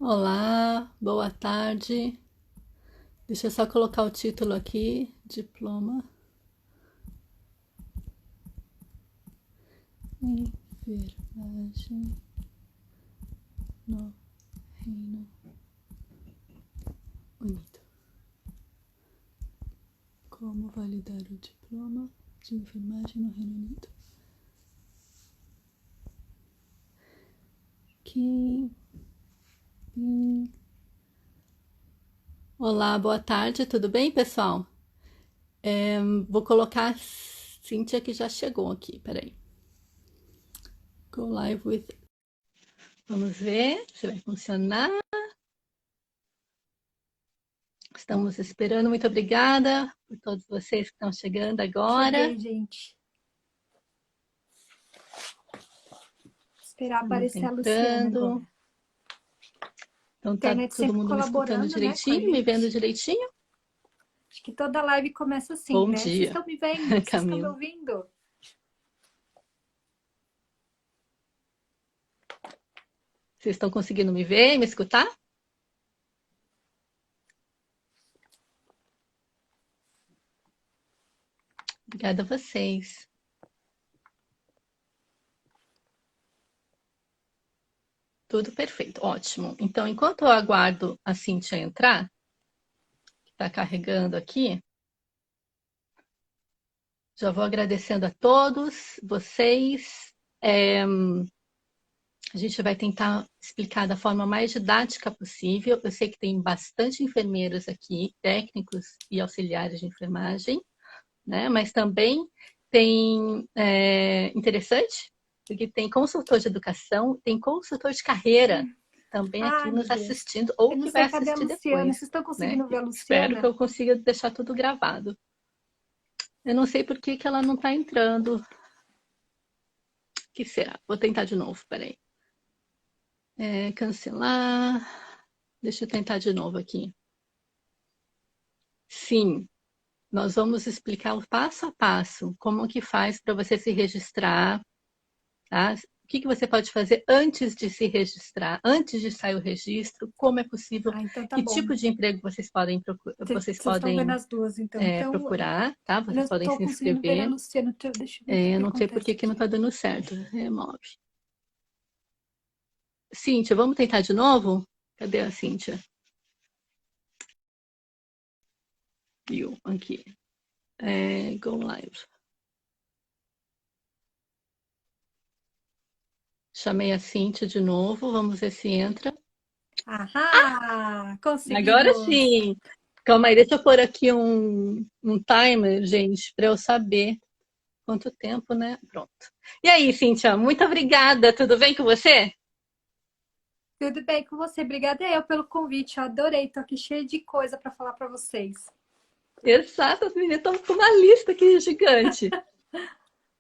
Olá, boa tarde. Deixa eu só colocar o título aqui: Diploma em Enfermagem no Reino Unido. Como validar o diploma de enfermagem no Reino Unido? Kim. Olá, boa tarde, tudo bem, pessoal? Vou colocar a Cíntia que já chegou aqui, peraí. Go live with. Vamos ver se vai funcionar. Estamos esperando. Muito obrigada por todos vocês que estão chegando agora. Cheguei, gente. Esperar Estamos aparecer a Luciana entrando. agora. Então tá Internet todo sempre mundo me escutando colaborando, né, com a direitinho, me vendo gente. direitinho? Acho que toda live começa assim, Bom né? Vocês dia, estão me vendo? Vocês estão me Camila. ouvindo? Vocês estão conseguindo me ver e me escutar? Obrigada a vocês. Tudo perfeito, ótimo. Então, enquanto eu aguardo a Cíntia entrar, que está carregando aqui, já vou agradecendo a todos vocês. A gente vai tentar explicar da forma mais didática possível. Eu sei que tem bastante enfermeiros aqui, técnicos e auxiliares de enfermagem, né? Mas também tem interessante, porque tem consultor de educação, tem consultor de carreira também aqui Ai, meu nos Deus. assistindo, ou Eu não que vai sei cadê a assistir Luciana. depois, Vocês estão né? conseguindo ver a Espero que Luciana? eu consiga deixar tudo gravado. Eu não sei por que ela não está entrando. O que será? Vou tentar de novo, peraí. Cancelar. Deixa eu tentar de novo aqui. Sim, nós vamos explicar o passo a passo, como que faz para você se registrar, tá? O que que você pode fazer antes de se registrar, antes de sair o registro, como é possível, Ah, então tá que bom. tipo de emprego vocês Vocês estão vendo podem as duas, então. Então, procurar, tá? eu não Vocês podem estou se conseguindo ver a inscrever. Luciana. Deixa eu ver o que Eu que não sei por acontece que que não aqui. está dando certo. Remove. Cíntia, vamos tentar de novo? Cadê a Cíntia? Viu? Aqui. Go live. Chamei a Cíntia de novo, vamos ver se entra. Ahá! Agora Conseguimos! sim! Calma aí, deixa eu pôr aqui um timer, gente, para eu saber quanto tempo, né? Pronto. E aí, Cíntia, muito obrigada. Tudo bem com você? Tudo bem com você? Obrigada eu pelo convite. Eu adorei. Tô aqui cheia de coisa para falar para vocês. Exato, as meninas estão com uma lista aqui gigante.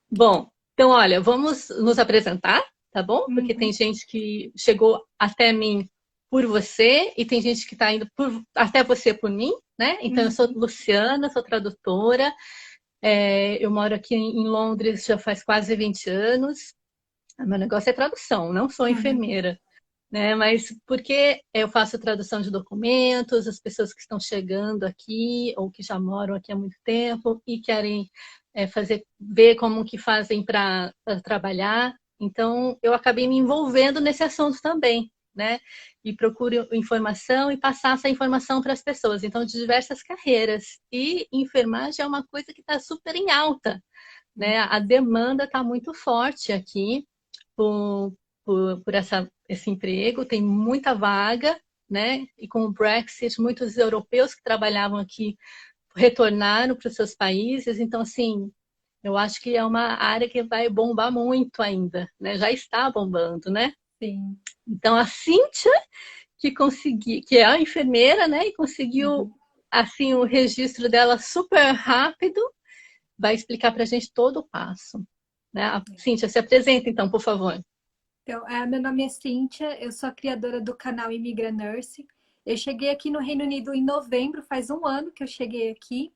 Bom, então, olha, vamos nos apresentar, tá bom? Porque tem Uhum, gente que chegou até mim por você e tem gente que está indo até você por mim, né? Então, eu sou uhum, Luciana, sou tradutora. Eu moro aqui em Londres já faz quase 20 anos. Meu negócio é tradução, não sou uhum. enfermeira, né? Mas porque eu faço tradução de documentos, as pessoas que estão chegando aqui ou que já moram aqui há muito tempo e querem ver como que fazem para trabalhar. Então, eu acabei me envolvendo nesse assunto também, né? E procuro informação e passar essa informação para as pessoas. Então, de diversas carreiras. E enfermagem é uma coisa que está super em alta, né? A demanda está muito forte aqui por, por esse emprego, tem muita vaga, né? E com o Brexit, muitos europeus que trabalhavam aqui retornaram para os seus países, então, assim, eu acho que é uma área que vai bombar muito ainda, né? Já está bombando, né? Sim. Então, a Cíntia, que é a enfermeira, né? E conseguiu, Uhum. assim, o registro dela super rápido, vai explicar para a gente todo o passo. Né? Cíntia, se apresenta então, por favor. Então, meu nome é Cíntia, eu sou a criadora do canal Imigra Nurse. Eu cheguei aqui no Reino Unido em novembro, faz um ano que eu cheguei aqui.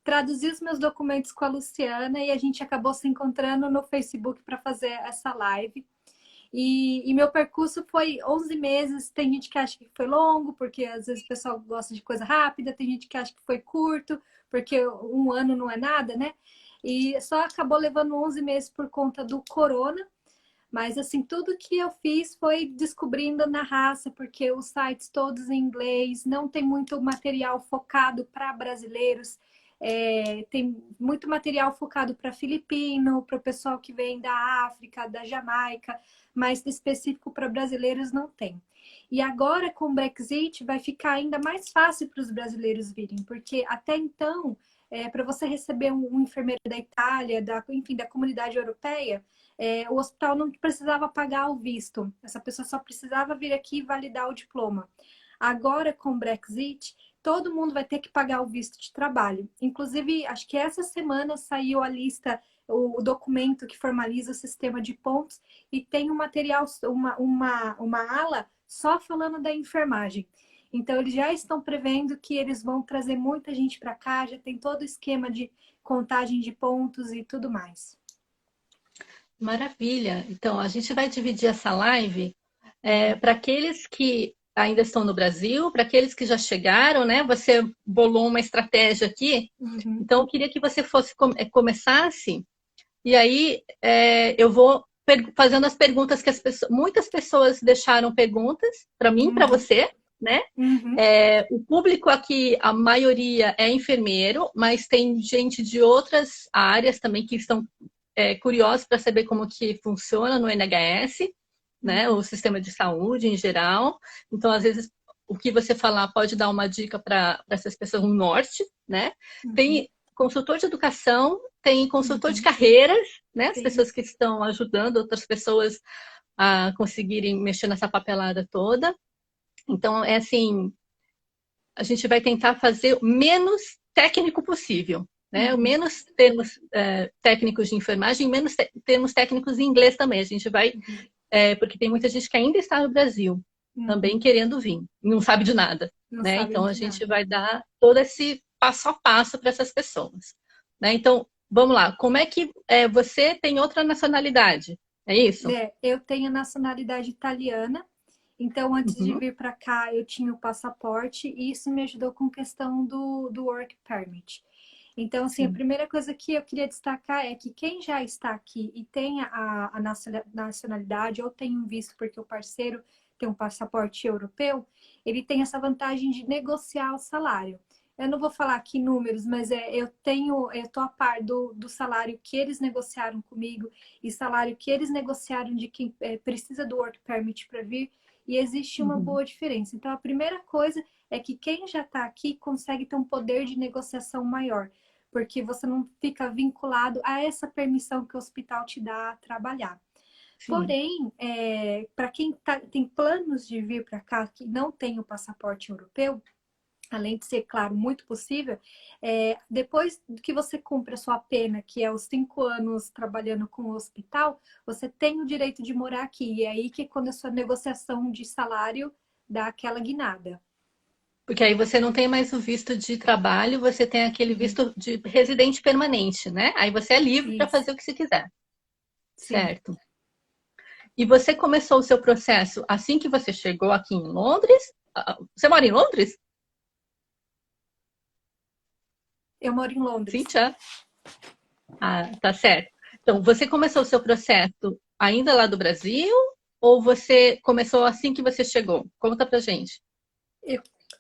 Traduzi os meus documentos com a Luciana e a gente acabou se encontrando no Facebook para fazer essa live. E meu percurso foi 11 meses. Tem gente que acha que foi longo, porque às vezes o pessoal gosta de coisa rápida. Tem gente que acha que foi curto, porque um ano não é nada, né? E só acabou levando 11 meses por conta do corona. Mas, assim, tudo que eu fiz foi descobrindo na raça, porque os sites todos em inglês, não tem muito material focado para brasileiros, tem muito material focado para filipino, para o pessoal que vem da África, da Jamaica, mas específico para brasileiros não tem. E agora, com o Brexit, vai ficar ainda mais fácil para os brasileiros virem, porque até então, para você receber um enfermeiro da Itália, enfim, da comunidade europeia, o hospital não precisava pagar o visto. Essa pessoa só precisava vir aqui e validar o diploma. Agora, com o Brexit, todo mundo vai ter que pagar o visto de trabalho. Inclusive, acho que essa semana saiu a lista, o documento que formaliza o sistema de pontos e tem um material, uma ala só falando da enfermagem. Então, eles já estão prevendo que eles vão trazer muita gente para cá, já tem todo o esquema de contagem de pontos e tudo mais. Maravilha. Então, a gente vai dividir essa live para aqueles que ainda estão no Brasil, para aqueles que já chegaram, né? Você bolou uma estratégia aqui. Uhum. Então, eu queria que você começasse, e aí eu vou fazendo as perguntas que muitas pessoas deixaram perguntas para mim, para você, né? Uhum. O público aqui, a maioria é enfermeiro, mas tem gente de outras áreas também que estão curiosos para saber como que funciona no NHS, né? O sistema de saúde em geral. Então, às vezes, o que você falar pode dar uma dica para essas pessoas no norte, né? Tem consultor de educação, tem consultor de carreiras, né? As pessoas que estão ajudando outras pessoas a conseguirem mexer nessa papelada toda. Então, é assim, a gente vai tentar fazer o menos técnico possível, né? Menos termos técnicos de enfermagem, menos termos técnicos em inglês também. A gente vai, porque tem muita gente que ainda está no Brasil, também querendo vir, não sabe de nada, né? Então a gente vai dar todo esse passo a passo para essas pessoas, né? Então, vamos lá. Como é que você tem outra nacionalidade? É isso? Eu tenho nacionalidade italiana. Então, antes de vir para cá, eu tinha o passaporte e isso me ajudou com questão do work permit. Então, assim, a primeira coisa que eu queria destacar é que quem já está aqui e tem a nacionalidade ou tem um visto porque o parceiro tem um passaporte europeu, ele tem essa vantagem de negociar o salário. Eu não vou falar aqui números, mas eu estou a par do salário que eles negociaram comigo e salário que eles negociaram de quem precisa do work permit para vir, e existe uma boa diferença. Então, a primeira coisa é que quem já está aqui consegue ter um poder de negociação maior, porque você não fica vinculado a essa permissão que o hospital te dá a trabalhar. Sim. Porém, para quem tem planos de vir para cá que não tem o passaporte europeu, além de ser, claro, muito possível, depois que você cumpre a sua pena, que é os 5 anos trabalhando com o hospital, você tem o direito de morar aqui. E é aí que quando a sua negociação de salário dá aquela guinada. Porque aí você não tem mais o visto de trabalho, você tem aquele visto de residente permanente, né? Aí você é livre para fazer o que você quiser. Sim. Certo. E você começou o seu processo assim que você chegou aqui em Londres? Você mora em Londres? Eu moro em Londres. Cíntia? Ah, tá certo. Então, você começou o seu processo ainda lá do Brasil ou você começou assim que você chegou? Conta pra gente.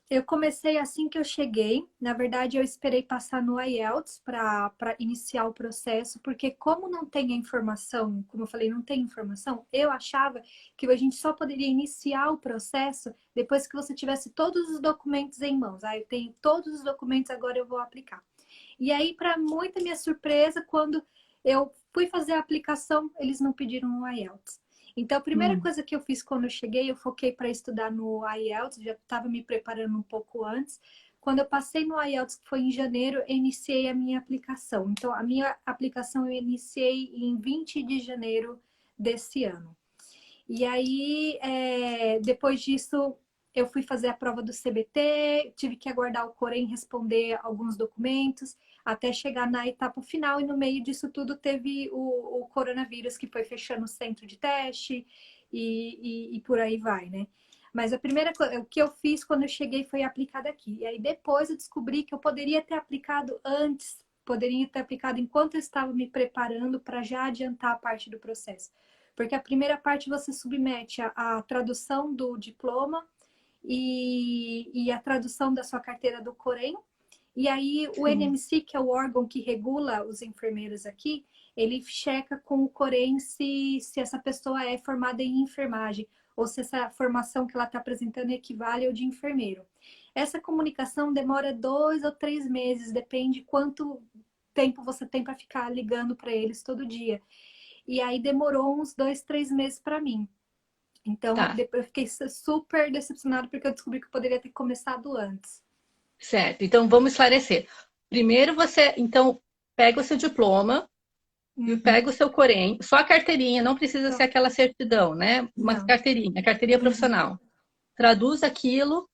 Eu comecei assim que eu cheguei. Na verdade, eu esperei passar no IELTS para iniciar o processo, porque como não tem a informação, como eu falei, não tem informação, eu achava que a gente só poderia iniciar o processo depois que você tivesse todos os documentos em mãos. Ah, eu tenho todos os documentos, agora eu vou aplicar. E aí, para muita minha surpresa, quando eu fui fazer a aplicação, eles não pediram o IELTS. Então, a primeira coisa que eu fiz quando eu cheguei, eu foquei para estudar no IELTS, já estava me preparando um pouco antes. Quando eu passei no IELTS, que foi em janeiro, eu iniciei a minha aplicação. Então, a minha aplicação eu iniciei em 20 de janeiro desse ano. E aí, depois disso, eu fui fazer a prova do CBT, tive que aguardar o Corém responder alguns documentos, até chegar na etapa final, e no meio disso tudo teve o coronavírus, que foi fechando o centro de teste, e por aí vai, né? Mas a primeira coisa, o que eu fiz quando eu cheguei foi aplicar aqui. E aí depois eu descobri que eu poderia ter aplicado antes, poderia ter aplicado enquanto eu estava me preparando para já adiantar a parte do processo. Porque a primeira parte você submete a tradução do diploma e a tradução da sua carteira do Corém. E aí o Sim. NMC, que é o órgão que regula os enfermeiros aqui, ele checa com o Corém se essa pessoa é formada em enfermagem ou se essa formação que ela está apresentando equivale ao de enfermeiro. Essa comunicação demora 2 ou 3 meses, depende quanto tempo você tem para ficar ligando para eles todo dia. E aí demorou uns 2, 3 meses para mim. Então, Tá, depois eu fiquei super decepcionada porque eu descobri que eu poderia ter começado antes. certo. Então vamos esclarecer. Primeiro você, então, pega o seu diploma e Uhum. pega o seu Corém, só a carteirinha, não precisa ser Só. aquela certidão, né? Uma Não. carteirinha, carteirinha Uhum. profissional. Traduz aquilo,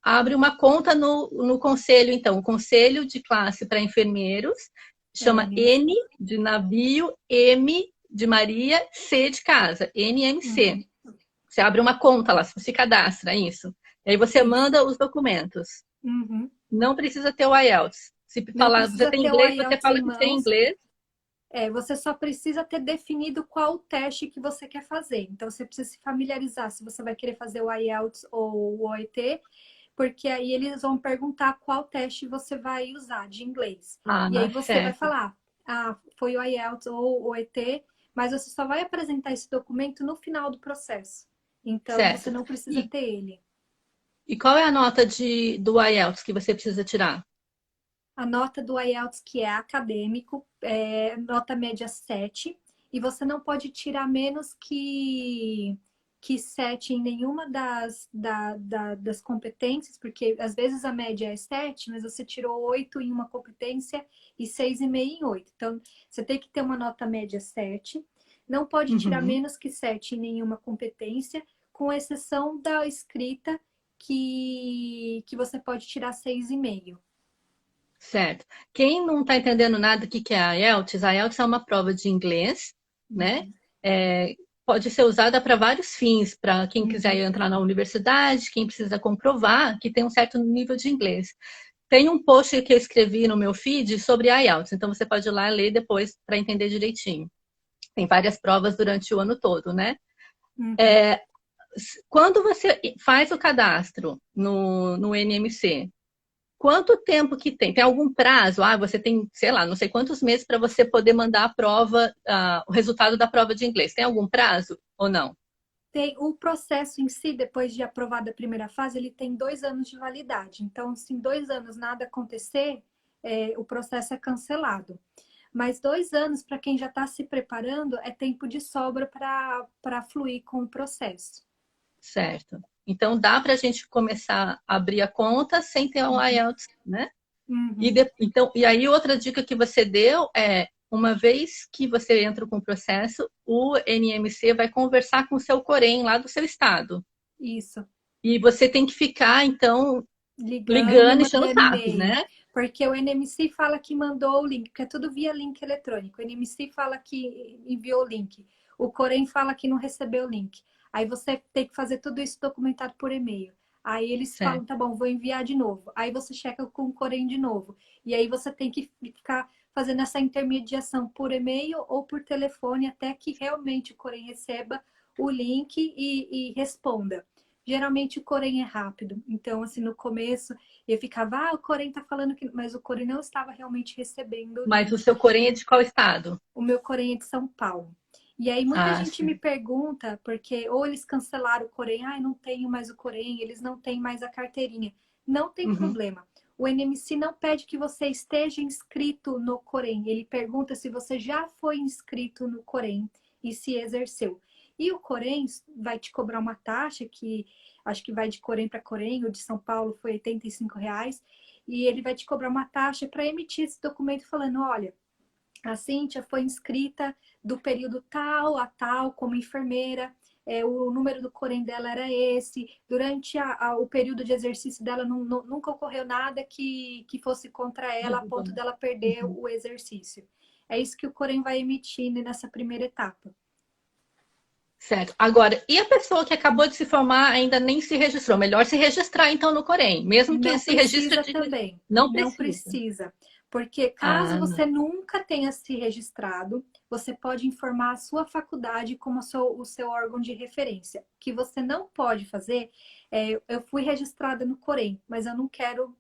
abre uma conta no conselho, então, o Conselho de Classe para Enfermeiros, É o chama NMC. N de navio, M de Maria, C de casa, NMC. Uhum. Você abre uma conta lá, você se cadastra, isso. E aí você Isso. manda os documentos. Uhum. Não precisa ter o IELTS. Se Não falar, você precisa tem ter o inglês, você IELTS fala em que tem mãos. inglês. Você só precisa ter definido qual teste que você quer fazer. Então, você precisa se familiarizar se você vai querer fazer o IELTS ou o OET, porque aí eles vão perguntar qual teste você vai usar de inglês. E aí Ah, você vai certo, falar, foi o IELTS ou o OET, mas você só vai apresentar esse documento no final do processo. Então, você certo. não precisa E, ter ele. e qual é a nota do IELTS que você precisa tirar? A nota do IELTS, que é acadêmico, é nota média 7, e você não pode tirar menos que 7 em nenhuma das competências, porque às vezes a média é 7, mas você tirou 8 em uma competência e 6,5 em 8. Então, você tem que ter uma nota média 7, não pode tirar Uhum. menos que 7 em nenhuma competência, com exceção da escrita, que você pode tirar 6,5. Certo. Quem não está entendendo nada do que é a IELTS é uma prova de inglês, né? Uhum, É, pode ser usada para vários fins, para quem quiser uhum. entrar na universidade, quem precisa comprovar que tem um certo nível de inglês. Tem um post que eu escrevi no meu feed sobre a IELTS, então você pode ir lá ler depois para entender direitinho. Tem várias provas durante o ano todo, né? Uhum. Quando você faz o cadastro no NMC, quanto tempo que tem? Tem algum prazo? Ah, você tem, sei lá, não sei quantos meses para você poder mandar a prova, o resultado da prova de inglês. Tem algum prazo ou não? Tem o processo em si, depois de aprovada a primeira fase, ele tem 2 anos de validade. Então, se em 2 anos nada acontecer, o processo é cancelado. Mas 2 anos, para quem já está se preparando, é tempo de sobra para fluir com o processo. Certo. Então dá para a gente começar a abrir a conta sem ter o Uhum. IELTS, né? Uhum. Então, e aí outra dica que você deu é, uma vez que você entra com o processo, o NMC vai conversar com o seu Corém lá do seu estado. Isso. E você tem que ficar, então, Ligando, ligando e enchendo o mandando saco, e-mail. né? Porque o NMC fala que mandou o link, porque é tudo via link eletrônico. O NMC fala que enviou o link. O Corém fala que não recebeu o link. Aí você tem que fazer tudo isso documentado por e-mail. Aí eles falam, Certo. tá bom, vou enviar de novo. Aí você checa com o Corém de novo. E aí você tem que ficar fazendo essa intermediação por e-mail ou por telefone até que realmente o Corém receba o link e responda. Geralmente o Corém é rápido. Então, assim, no começo eu ficava, o Corém tá falando que. Mas o Corém não estava realmente recebendo o Mas o link. seu Corém é de qual estado? O meu Corém é de São Paulo. E aí muita Ah, gente me sim. pergunta, porque ou eles cancelaram o Corém, não tenho mais o Corém, eles não têm mais a carteirinha. Não tem Uhum. problema. O NMC não pede que você esteja inscrito no Corém. Ele pergunta se você já foi inscrito no Corém e se exerceu. E o Corém vai te cobrar uma taxa que acho que vai de Corém para Corém, o de São Paulo foi R$ 85, e ele vai te cobrar uma taxa para emitir esse documento falando, olha, a Cíntia foi inscrita do período tal a tal como enfermeira, o número do Corém dela era esse. Durante o período de exercício dela, nunca ocorreu nada que fosse contra ela a ponto dela perder Uhum. o exercício. É isso que o Corém vai emitir nessa primeira etapa. Certo. Agora, e a pessoa que acabou de se formar ainda nem se registrou? Melhor se registrar então no Corém, mesmo que Não se registre precisa de... também, Não não precisa. precisa. Porque caso Ah, você nunca tenha se registrado, você pode informar a sua faculdade como o seu órgão de referência. O que você não pode fazer é, eu fui registrada no Corém, mas eu não quero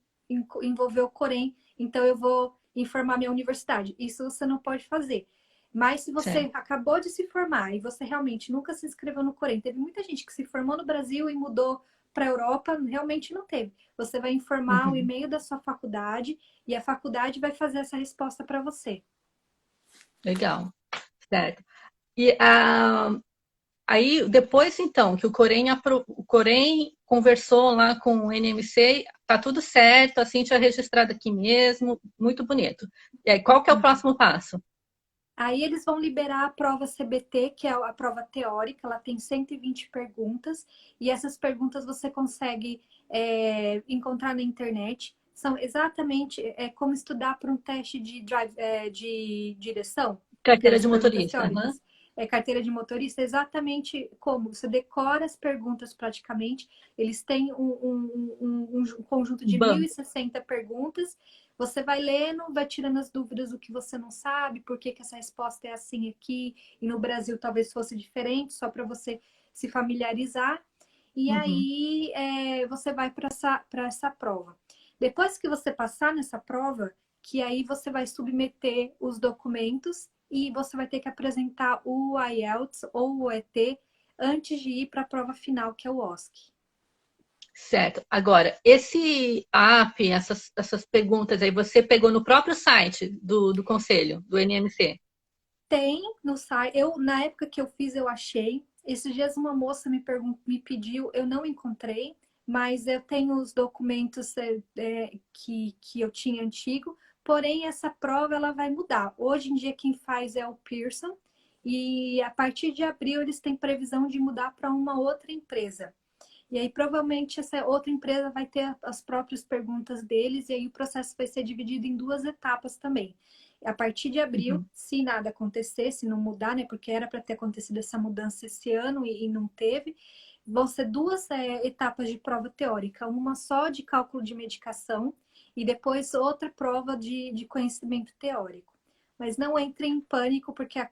envolver o Corém, então eu vou informar minha universidade. Isso você não pode fazer. Mas se você certo. acabou de se formar e você realmente nunca se inscreveu no Corém, teve muita gente que se formou no Brasil e mudou para a Europa, realmente não teve. Você vai informar o Uhum. e-mail da sua faculdade e a faculdade vai fazer essa resposta para você. Legal. Certo. E aí, depois, então, que o Corém conversou lá com o NMC, tá tudo certo, a Cintia é registrada aqui mesmo, muito bonito. E aí, qual que é o próximo passo? Aí eles vão liberar a prova CBT, que é a prova teórica, ela tem 120 perguntas, e essas perguntas você consegue encontrar na internet. São exatamente como estudar para um teste de direção, Carteira aquelas de perguntas motorista. Aham. teóricas. Carteira de motorista, exatamente como você decora as perguntas praticamente. Eles têm um conjunto de Banco. 1.060 perguntas. Você vai lendo, vai tirando as dúvidas do que você não sabe, por que, que essa resposta é assim aqui, e no Brasil talvez fosse diferente, só para você se familiarizar. E Uhum. aí você vai para essa prova. Depois que você passar nessa prova, que aí você vai submeter os documentos e você vai ter que apresentar o IELTS ou o ET antes de ir para a prova final, que é o OSCE. Certo. Agora, esse app, essas perguntas aí, você pegou no próprio site do Conselho, do NMC? Tem no site. Na época que eu fiz, eu achei. Esses dias uma moça me pediu, eu não encontrei, mas eu tenho os documentos que eu tinha antigo. Porém, essa prova ela vai mudar. Hoje em dia, quem faz é o Pearson, e a partir de abril eles têm previsão de mudar para uma outra empresa. E aí, provavelmente, essa outra empresa vai ter as próprias perguntas deles, e aí o processo vai ser dividido em duas etapas também. A partir de abril, Uhum. se nada acontecer, se não mudar, né? Porque era para ter acontecido essa mudança esse ano e não teve, vão ser duas etapas de prova teórica, uma só de cálculo de medicação e depois outra prova de conhecimento teórico. Mas não entrem em pânico, porque a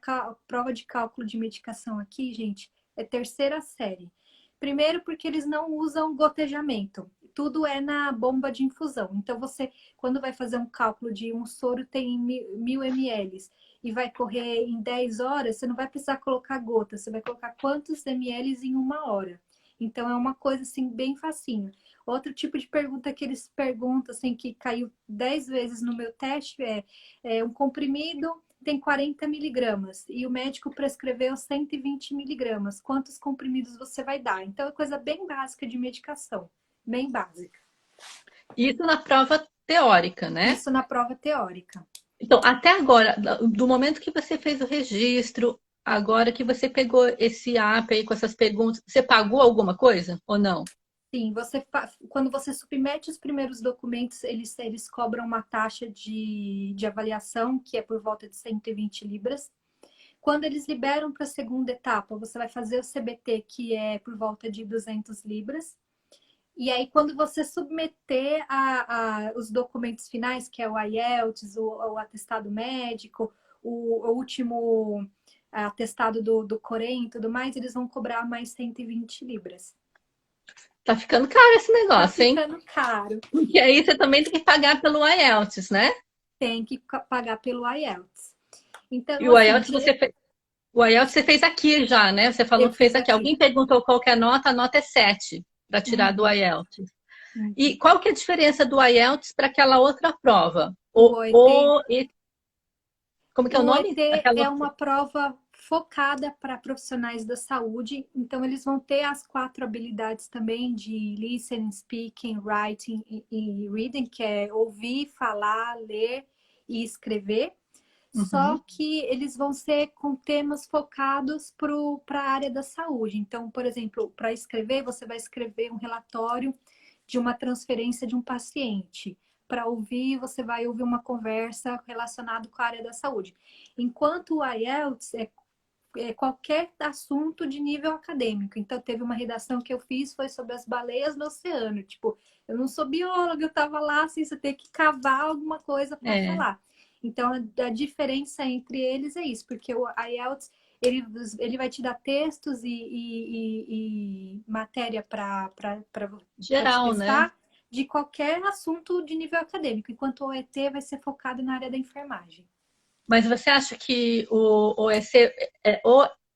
prova de cálculo de medicação aqui, gente, é terceira série. Primeiro, porque eles não usam gotejamento, tudo é na bomba de infusão. Então, você, quando vai fazer um cálculo de um soro tem 1.000 ml e vai correr em 10 horas, você não vai precisar colocar gota, você vai colocar quantos ml em uma hora. Então, é uma coisa assim, bem facinho. Outro tipo de pergunta que eles perguntam, assim, que caiu 10 vezes no meu teste é um comprimido tem 40 miligramas e o médico prescreveu 120 miligramas. Quantos comprimidos você vai dar? Então, é coisa bem básica de medicação, bem básica. Isso na prova teórica, né? Isso na prova teórica. Então, até agora, do momento que você fez o registro, agora que você pegou esse app aí com essas perguntas, você pagou alguma coisa ou não? Sim, quando você submete os primeiros documentos, eles cobram uma taxa de avaliação, que é por volta de 120 libras. Quando eles liberam para a segunda etapa, você vai fazer o CBT, que é por volta de 200 libras. E aí, quando você submeter os documentos finais, que é o IELTS, o atestado médico, o último atestado do Corém e tudo mais, eles vão cobrar mais 120 libras. Tá ficando caro esse Tá negócio, hein? ficando caro. Porque aí você também tem que pagar pelo IELTS, né? Tem que pagar pelo IELTS. E Então, o assim, IELTS o IELTS você fez aqui já, né? Você falou eu que fez fiz aqui. aqui. Alguém perguntou qual que é a nota é 7 para tirar do Uhum, IELTS. uhum. E qual que é a diferença do IELTS para aquela outra prova? O OET Como que é o O nome? OET Aquela... é uma prova focada para profissionais da saúde, então eles vão ter as 4 habilidades também de listening, speaking, writing e reading, que é ouvir, falar, ler e escrever. Só Uhum. que eles vão ser com temas focados para a área da saúde. Então, por exemplo, para escrever, você vai escrever um relatório de uma transferência de um paciente. Para ouvir, você vai ouvir uma conversa relacionada com a área da saúde. Enquanto o IELTS qualquer assunto de nível acadêmico. Então, teve uma redação que eu fiz, foi sobre as baleias no oceano. Tipo, eu não sou bióloga, eu estava lá, assim, você tem que cavar alguma coisa para É. falar. Então, a diferença entre eles é isso, porque o IELTS, ele vai te dar textos e matéria para te Geral, né? testar de qualquer assunto de nível acadêmico, enquanto o OET vai ser focado na área da enfermagem. Mas você acha que o EC,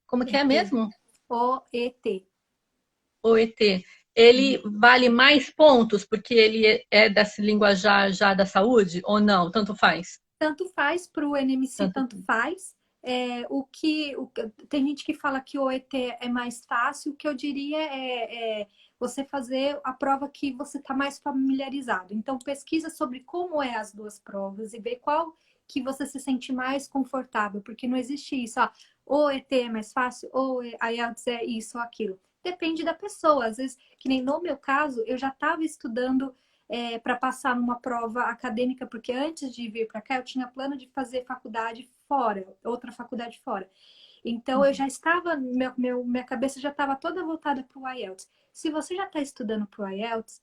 como que é ET. mesmo? OET. O ET, ele vale mais pontos porque ele é dessa linguajar já da saúde ou não? Tanto faz? Tanto faz para o NMC, Tanto tanto faz. faz. Tem gente que fala que o ET é mais fácil, o que eu diria é você fazer a prova que você está mais familiarizado. Então, pesquisa sobre como é as duas provas e vê qual que você se sente mais confortável, porque não existe isso, ou ET é mais fácil, ou a IELTS é isso ou aquilo. Depende da pessoa. Às vezes, que nem no meu caso, eu já estava estudando para passar numa prova acadêmica, porque antes de vir para cá eu tinha plano de fazer faculdade fora, outra faculdade fora. Então eu já estava, minha cabeça já estava toda voltada para o IELTS. Se você já está estudando para o IELTS,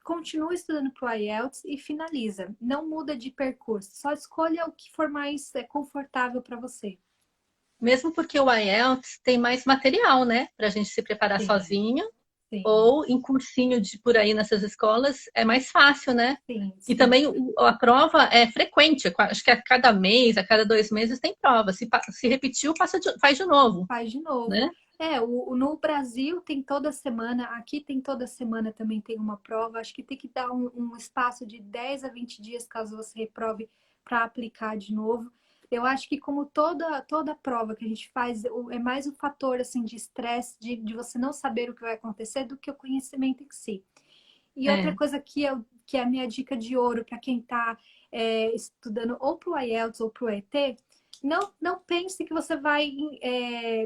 continua estudando para o IELTS e finaliza. Não muda de percurso, só escolha o que for mais confortável para você. Mesmo porque o IELTS tem mais material, né? Para a gente se preparar Sim, sozinho sim, ou em cursinho de por aí nessas escolas é mais fácil, né? sim, E sim. também a prova é frequente, acho que a cada mês, a cada 2 meses tem prova. Se repetiu, faz de novo, Faz de novo. né? No Brasil tem toda semana, aqui tem toda semana também tem uma prova. Acho que tem que dar um espaço de 10 a 20 dias caso você reprove para aplicar de novo. Eu acho que como toda prova que a gente faz, é mais um fator assim de estresse, de você não saber o que vai acontecer do que o conhecimento em si. E outra É. coisa que é a minha dica de ouro para quem está estudando ou para o IELTS ou para o ET, não pense que você vai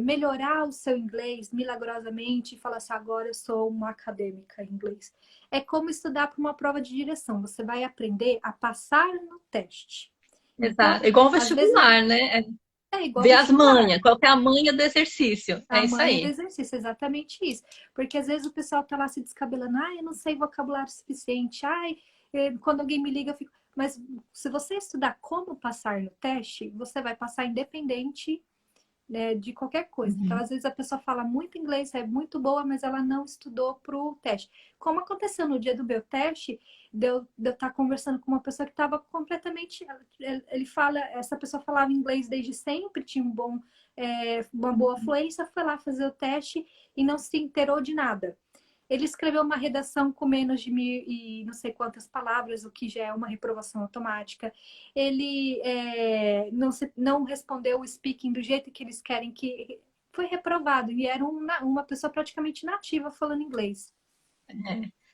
melhorar o seu inglês milagrosamente e falar assim, agora eu sou uma acadêmica em inglês. É como estudar para uma prova de direção. Você vai aprender a passar no teste. Então, Exato. Igual o às vezes, vestibular, né? é igual Ver as vestibular. manhas. Qual que é a manha do exercício? É A isso manha do aí. exercício, exatamente isso. Porque às vezes o pessoal tá lá se descabelando, eu não sei vocabulário suficiente, quando alguém me liga, eu fico. Mas se você estudar como passar no teste, você vai passar independente, né, de qualquer coisa. Então, Uhum. às vezes a pessoa fala muito inglês, é muito boa, mas ela não estudou para o teste. Como aconteceu no dia do meu teste, de eu estar conversando com uma pessoa que estava completamente. Essa pessoa falava inglês desde sempre, tinha uma boa fluência, foi lá fazer o teste e não se inteirou de nada. Ele escreveu uma redação com menos de 1.000 e não sei quantas palavras, o que já é uma reprovação automática. Ele não respondeu o speaking do jeito que eles querem que foi reprovado. E era uma pessoa praticamente nativa falando inglês.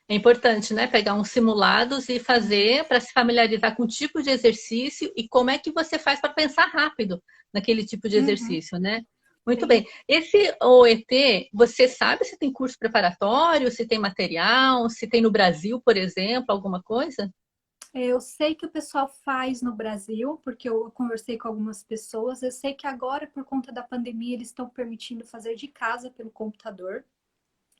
É importante, né? Pegar uns simulados e fazer para se familiarizar com o tipo de exercício e como é que você faz para pensar rápido naquele tipo de Uhum, exercício, né? Muito sim. bem. Esse OET, você sabe se tem curso preparatório, se tem material, se tem no Brasil, por exemplo, alguma coisa? Eu sei que o pessoal faz no Brasil, porque eu conversei com algumas pessoas. Eu sei que agora, por conta da pandemia, eles estão permitindo fazer de casa pelo computador.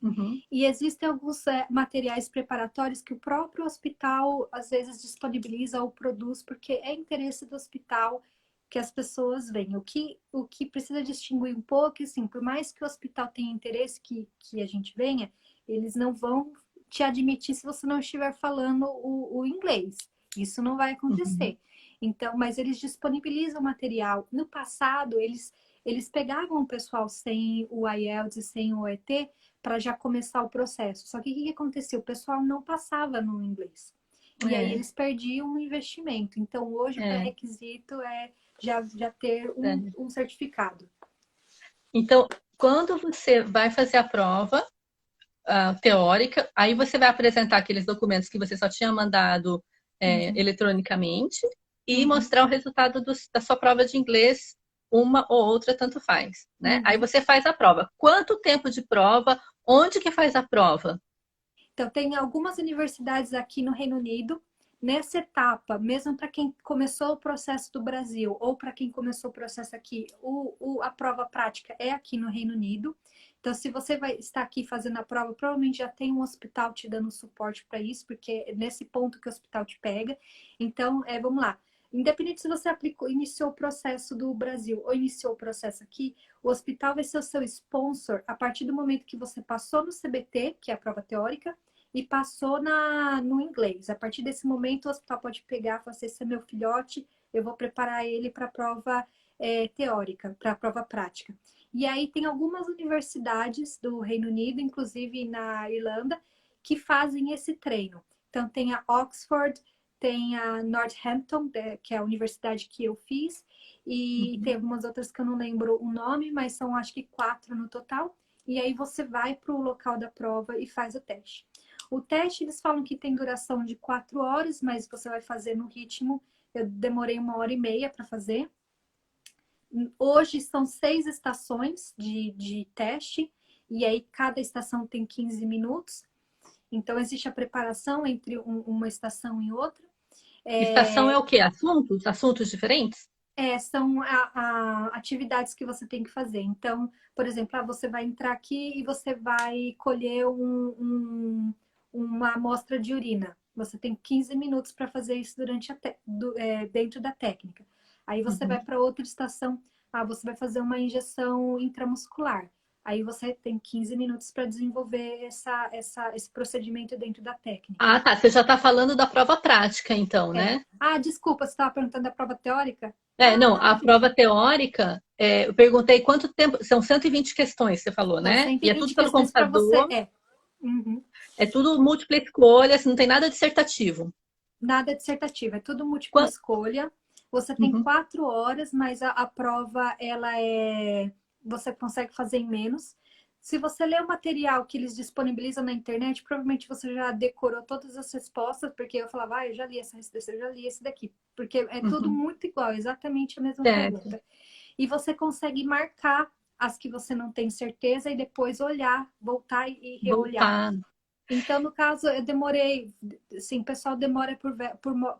Uhum. E existem alguns materiais preparatórios que o próprio hospital às vezes disponibiliza ou produz, porque é interesse do hospital que as pessoas venham. O que precisa distinguir um pouco, assim, por mais que o hospital tenha interesse que a gente venha, eles não vão te admitir se você não estiver falando o inglês. Isso não vai Uhum. acontecer. Então, mas eles disponibilizam material. No passado, eles pegavam o pessoal sem o IELTS e sem o ET para já começar o processo. Só que o que acontecia? O pessoal não passava no inglês. E aí É, eles perdiam o investimento. Então, hoje, o é, pré-requisito é já ter é. um certificado. Então, quando você vai fazer a prova, teórica, aí você vai apresentar aqueles documentos que você só tinha mandado Uhum, eletronicamente e uhum, mostrar o resultado da sua prova de inglês, uma ou outra, tanto faz, né? Aí uhum. você faz a prova. Quanto tempo de prova? Onde que faz a prova? Então, tem algumas universidades aqui no Reino Unido. nessa etapa, mesmo para quem começou o processo do Brasil ou para quem começou o processo aqui, a prova prática é aqui no Reino Unido. Então, se você vai estar aqui fazendo a prova, provavelmente já tem um hospital te dando suporte para isso, porque é nesse ponto que o hospital te pega. Então, vamos lá. Independente se você iniciou o processo do Brasil ou iniciou o processo aqui, o hospital vai ser o seu sponsor a partir do momento que você passou no CBT, que é a prova teórica, e passou no inglês. A partir desse momento, o hospital pode pegar e falar assim, esse é meu filhote, eu vou preparar ele para a prova teórica, para a prova prática. E aí tem algumas universidades do Reino Unido, inclusive na Irlanda, que fazem esse treino. Então tem a Oxford, tem a Northampton, que é a universidade que eu fiz, e tem algumas outras que eu não lembro o nome, mas são acho que 4 no total. E aí você vai para o local da prova e faz o teste. O teste, eles falam que tem duração de 4 horas, mas você vai fazer no ritmo. Eu demorei 1h30 para fazer. Hoje são 6 estações de teste, e aí cada estação tem 15 minutos. Então, existe a preparação entre uma estação e outra. Estação é o quê? Assuntos? Assuntos diferentes? São atividades que você tem que fazer. Então, por exemplo, você vai entrar aqui e você vai colher uma amostra de urina. Você tem 15 minutos para fazer isso dentro da técnica. Aí você vai para outra estação, você vai fazer uma injeção intramuscular. Aí você tem 15 minutos para desenvolver esse procedimento dentro da técnica. Ah, tá. Você já está falando da prova prática, então, né? Desculpa, você estava perguntando da prova teórica? Não, a prova teórica, eu perguntei quanto tempo. São 120 questões, você falou, São né? E é 120 tudo pelo questões para computador. você. Uhum. É tudo múltipla escolha, assim, não tem nada dissertativo. Nada dissertativo, é tudo múltipla escolha. Você tem 4 horas, mas a prova, você consegue fazer em menos. Se você ler o material que eles disponibilizam na internet, provavelmente você já decorou todas as respostas, porque eu falava, eu já li essa resposta, eu já li esse daqui. Porque é tudo muito igual, exatamente a mesma pergunta. E você consegue marcar as que você não tem certeza e depois olhar, voltar e reolhar. Então, no caso, eu demorei, sim, o pessoal demora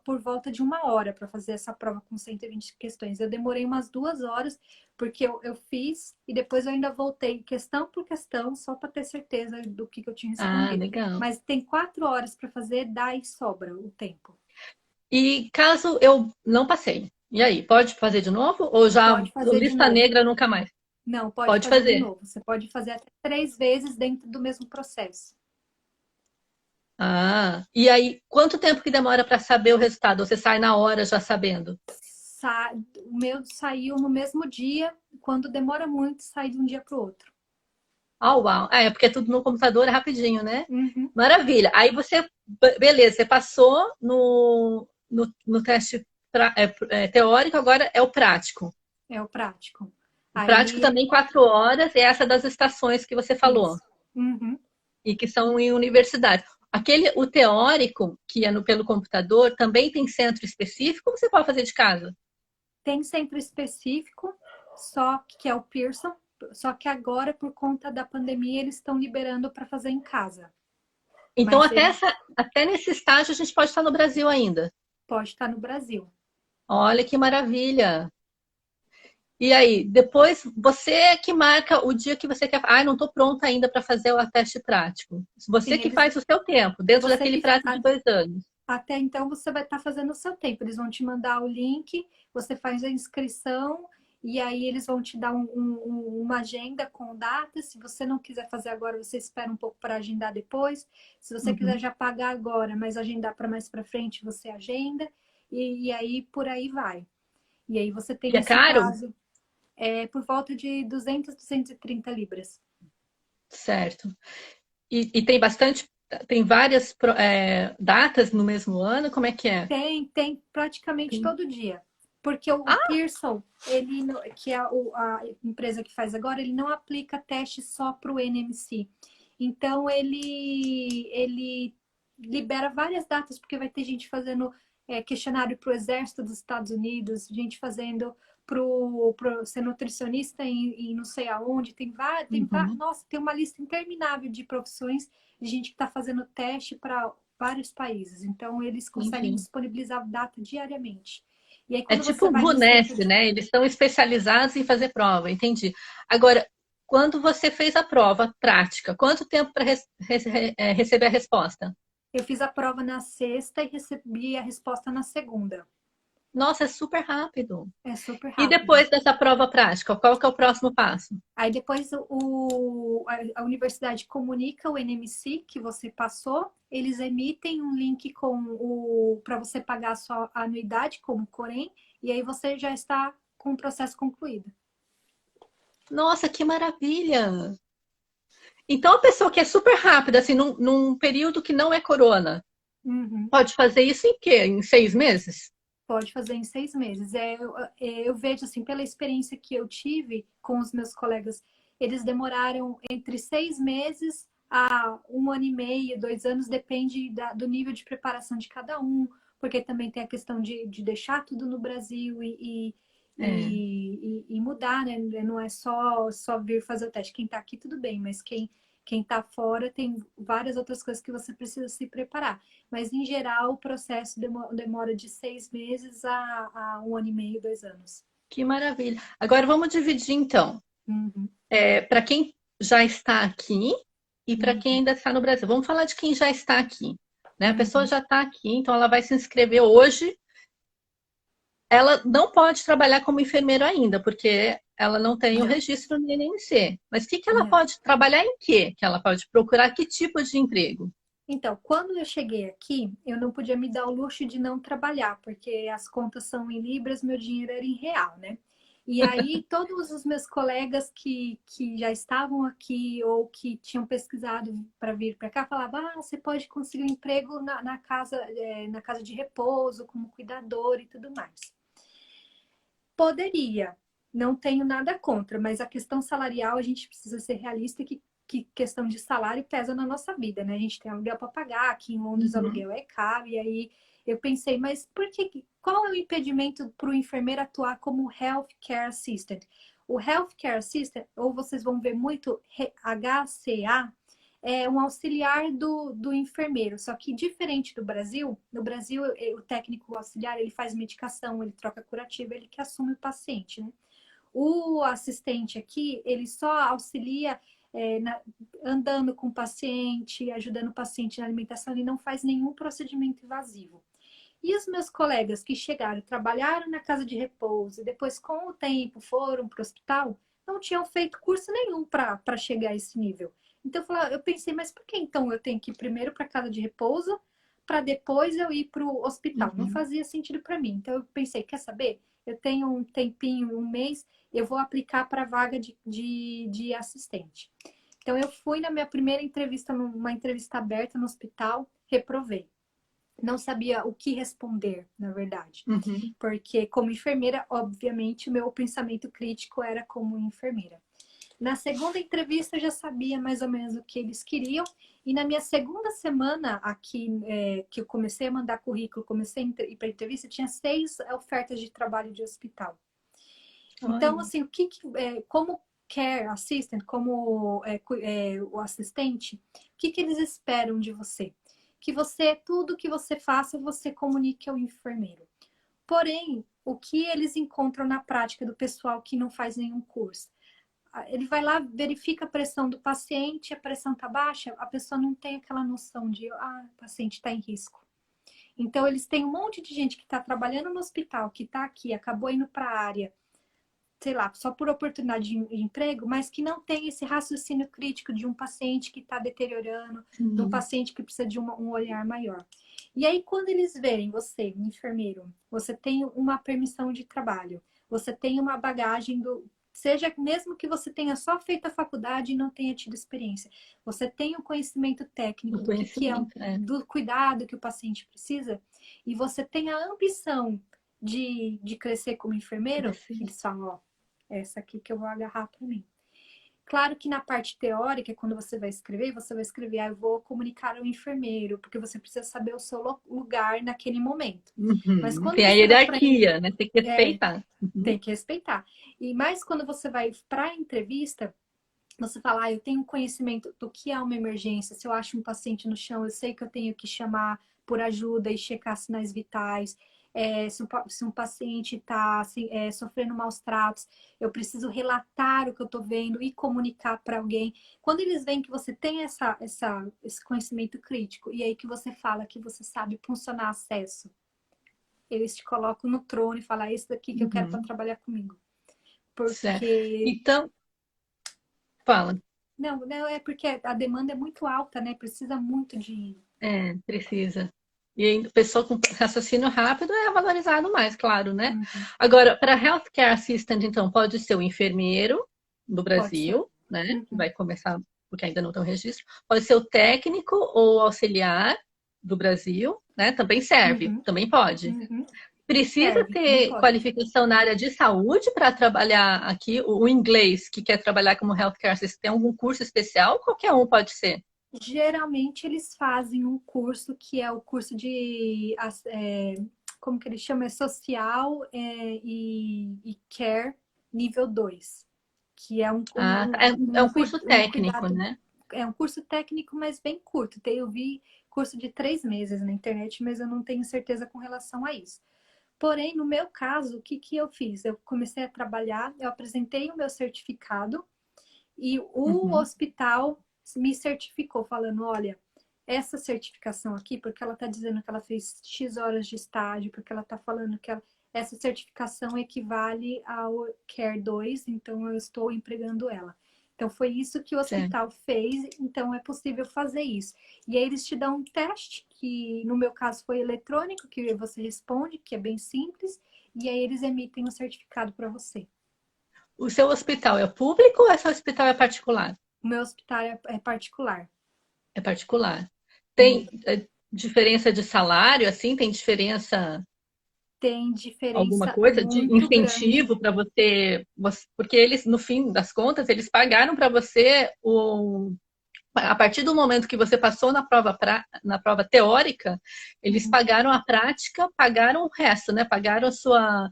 por volta de 1 hora para fazer essa prova com 120 questões. Eu demorei umas 2 horas, porque eu fiz e depois eu ainda voltei questão por questão, só para ter certeza do que eu tinha respondido. Legal. Mas tem 4 horas para fazer, dá e sobra o tempo. E caso eu não passei, e aí, pode fazer de novo? Ou já Pode fazer de lista novo. negra nunca mais? Não, pode fazer de novo. Você pode fazer até 3 vezes dentro do mesmo processo. E aí, quanto tempo que demora para saber o resultado? Ou você sai na hora já sabendo? O meu saiu no mesmo dia, quando demora muito, sai de um dia para o outro. Uau! É porque é tudo no computador, é rapidinho, né? Uhum. Maravilha. Aí beleza, você passou no teste teórico, agora é o prático. É o prático. O prático também 4 horas, é essa das estações que você falou. Uhum. E que são em universidade. O teórico, que é pelo computador, também tem centro específico ou você pode fazer de casa? Tem centro específico, só que é o Pearson, só que agora, por conta da pandemia, eles estão liberando para fazer em casa. Então, até nesse estágio, a gente pode estar no Brasil ainda. Pode estar no Brasil. Olha que maravilha! E aí, depois você que marca o dia que você quer. Não estou pronta ainda para fazer o teste prático. Você que faz o seu tempo, dentro daquele prazo de 2 anos. Até então você vai estar fazendo o seu tempo. Eles vão te mandar o link, você faz a inscrição e aí eles vão te dar uma agenda com datas. Se você não quiser fazer agora, você espera um pouco para agendar depois. Se você quiser já pagar agora, mas agendar para mais para frente, você agenda. E aí por aí vai. E aí você tem esse prazo. Por volta de 200, 230 libras. Certo. E tem bastante, tem várias datas no mesmo ano? Como é que é? Tem praticamente todo dia. Porque o Pearson, que é a empresa que faz agora, ele não aplica teste só para o NMC. Então, ele libera várias datas, porque vai ter gente fazendo questionário para o Exército dos Estados Unidos, gente fazendo para ser nutricionista em não sei aonde. Nossa, tem uma lista interminável de profissões de gente que está fazendo teste para vários países. Então, eles conseguem Entendi. disponibilizar data diariamente. E aí, É quando tipo você o vai no centro Bunesse, de... né? Eles são especializados em fazer prova, entendi. Agora, quando você fez a prova prática, quanto tempo para receber a resposta? Eu fiz a prova na sexta e recebi a resposta na segunda. Nossa, é super rápido. É super E rápido. depois dessa prova prática, qual que é o próximo passo? Aí depois a universidade comunica o NMC que você passou, eles emitem um link com o para você pagar a sua anuidade como Corém, e aí você já está com o processo concluído. Nossa, que maravilha! Então, a pessoa que é super rápida, assim, num período que não é corona, Uhum. pode fazer isso em quê? Em 6 meses? Pode fazer em 6 meses. Eu vejo assim, pela experiência que eu tive com os meus colegas, eles demoraram entre 6 meses a 1 ano e meio, 2 anos, depende do nível de preparação de cada um, porque também tem a questão de deixar tudo no Brasil É. e mudar, né? Não é só vir fazer o teste. Quem está aqui, tudo bem, mas quem está fora tem várias outras coisas que você precisa se preparar. Mas, em geral, o processo demora de 6 meses a 1 ano e meio, 2 anos. Que maravilha. Agora vamos dividir, então, Uhum, para quem já está aqui e para quem uhum, ainda está no Brasil. Vamos falar de quem já está aqui, né? A pessoa uhum. já está aqui, então ela vai se inscrever hoje. Ela não pode trabalhar como enfermeira ainda, porque ela não tem o Não, registro no INSS. Mas o que que ela não. pode trabalhar em quê? Que ela pode procurar que tipo de emprego? Então, quando eu cheguei aqui, eu não podia me dar o luxo de não trabalhar, porque as contas são em libras, meu dinheiro era em real, né? E aí, todos os meus colegas que já estavam aqui ou que tinham pesquisado para vir para cá falavam: ah, você pode conseguir um emprego na casa de repouso, como cuidador e tudo mais. Poderia, não tenho nada contra, mas a questão salarial a gente precisa ser realista que questão de salário pesa na nossa vida, né? A gente tem aluguel para pagar, aqui em Londres Uhum. aluguel é caro, e aí eu pensei, mas qual é o impedimento para o enfermeiro atuar como Healthcare Assistant? O Healthcare Assistant, ou vocês vão ver muito HCA, é um auxiliar do enfermeiro, só que diferente do Brasil, no Brasil o técnico auxiliar ele faz medicação, ele troca curativa, ele que assume o paciente, né? O assistente aqui, ele só auxilia andando com o paciente, ajudando o paciente na alimentação, ele não faz nenhum procedimento invasivo. E os meus colegas que chegaram, trabalharam na casa de repouso, e depois, com o tempo, foram para o hospital, não tinham feito curso nenhum para chegar a esse nível. Então, eu pensei, mas por que então eu tenho que ir primeiro para a casa de repouso, para depois eu ir para o hospital? Não Uhum. fazia sentido para mim. Então, eu pensei, quer saber? Eu tenho um tempinho, um mês, eu vou aplicar para a vaga de assistente. Então, eu fui na minha primeira entrevista, numa entrevista aberta no hospital, reprovei. Não sabia o que responder, na verdade. Uhum. Porque, como enfermeira, obviamente, o meu pensamento crítico era como enfermeira. Na segunda entrevista, eu já sabia mais ou menos o que eles queriam. E na minha segunda semana aqui, que eu comecei a mandar currículo, comecei a ir para entrevista, tinha 6 ofertas de trabalho de hospital. Então, Olha. assim, como care assistant, como o assistente, o que eles esperam de você? Que você, tudo que você faça, você comunique ao enfermeiro. Porém, o que eles encontram na prática do pessoal que não faz nenhum curso? Ele vai lá, verifica a pressão do paciente, a pressão está baixa, a pessoa não tem aquela noção de, o paciente está em risco. Então, eles têm um monte de gente que está trabalhando no hospital, que está aqui, acabou indo para a área, sei lá, só por oportunidade de emprego, mas que não tem esse raciocínio crítico de um paciente que está deteriorando, de um Uhum. paciente que precisa de um olhar maior. E aí, quando eles verem você, enfermeiro, você tem uma permissão de trabalho, você tem uma bagagem seja mesmo que você tenha só feito a faculdade e não tenha tido experiência, você tem o conhecimento técnico O do que é conhecimento, é. do cuidado que o paciente precisa, e você tem a ambição de crescer como enfermeiro, Crescer. eles falam, ó, essa aqui que eu vou agarrar para mim. Claro que na parte teórica, quando você vai escrever, eu vou comunicar ao enfermeiro, porque você precisa saber o seu lugar naquele momento. Mas Uhum. quando Tem a você vai para hierarquia, né? Tem que é, respeitar. Uhum. tem que respeitar. E mais quando você vai para a entrevista, Você fala, eu tenho conhecimento do que é uma emergência, se eu acho um paciente no chão, eu sei que eu tenho que chamar por ajuda e checar sinais vitais. Se um paciente está sofrendo maus tratos, eu preciso relatar o que eu estou vendo e comunicar para alguém. Quando eles veem que você tem esse conhecimento crítico e aí que você fala que você sabe funcionar acesso, eles te colocam no trono e falam, é esse daqui que eu quero para Uhum. trabalhar comigo. Certo. Porque Então, fala. não, é porque a demanda é muito alta, né? Precisa muito de. É, precisa. E ainda, pessoa com raciocínio rápido é valorizado mais, claro, né? Uhum. Agora, para healthcare assistant, então, pode ser o enfermeiro do Pode ser. Brasil, né? Que Uhum. vai começar, porque ainda não tem o registro. Pode ser o técnico ou auxiliar do Brasil, né? Também serve, Uhum. também pode. Uhum. Precisa Serve, também ter pode. qualificação na área de saúde para trabalhar aqui? O inglês que quer trabalhar como healthcare assistant tem algum curso especial? Qualquer um pode ser. Geralmente eles fazem um curso que é o curso como que eles chamam? É social e care nível 2, que é Ah, tá. É um curso um técnico, cuidado, né? é um curso técnico, mas bem curto. Eu vi curso de 3 meses na internet, mas eu não tenho certeza com relação a isso. Porém, no meu caso, o que que eu fiz? Eu comecei a trabalhar, eu apresentei o meu certificado e o Uhum. hospital me certificou, falando: olha, essa certificação aqui, porque ela está dizendo que ela fez X horas de estágio, porque ela está falando que essa certificação equivale ao CARE 2, então eu estou empregando ela. Então foi isso que o Certo. hospital fez, então é possível fazer isso. E aí eles te dão um teste, que no meu caso foi eletrônico, que você responde, que é bem simples, e aí eles emitem um certificado para você. O seu hospital é público ou seu hospital é particular? O meu hospital é particular. É particular. Hum. Tem diferença de salário, assim? Tem diferença, Tem alguma diferença coisa de muito grande. incentivo para porque eles, no fim das contas, eles pagaram para você a partir do momento que você passou na prova teórica, eles Uhum. pagaram a prática, pagaram o resto, né? Pagaram a sua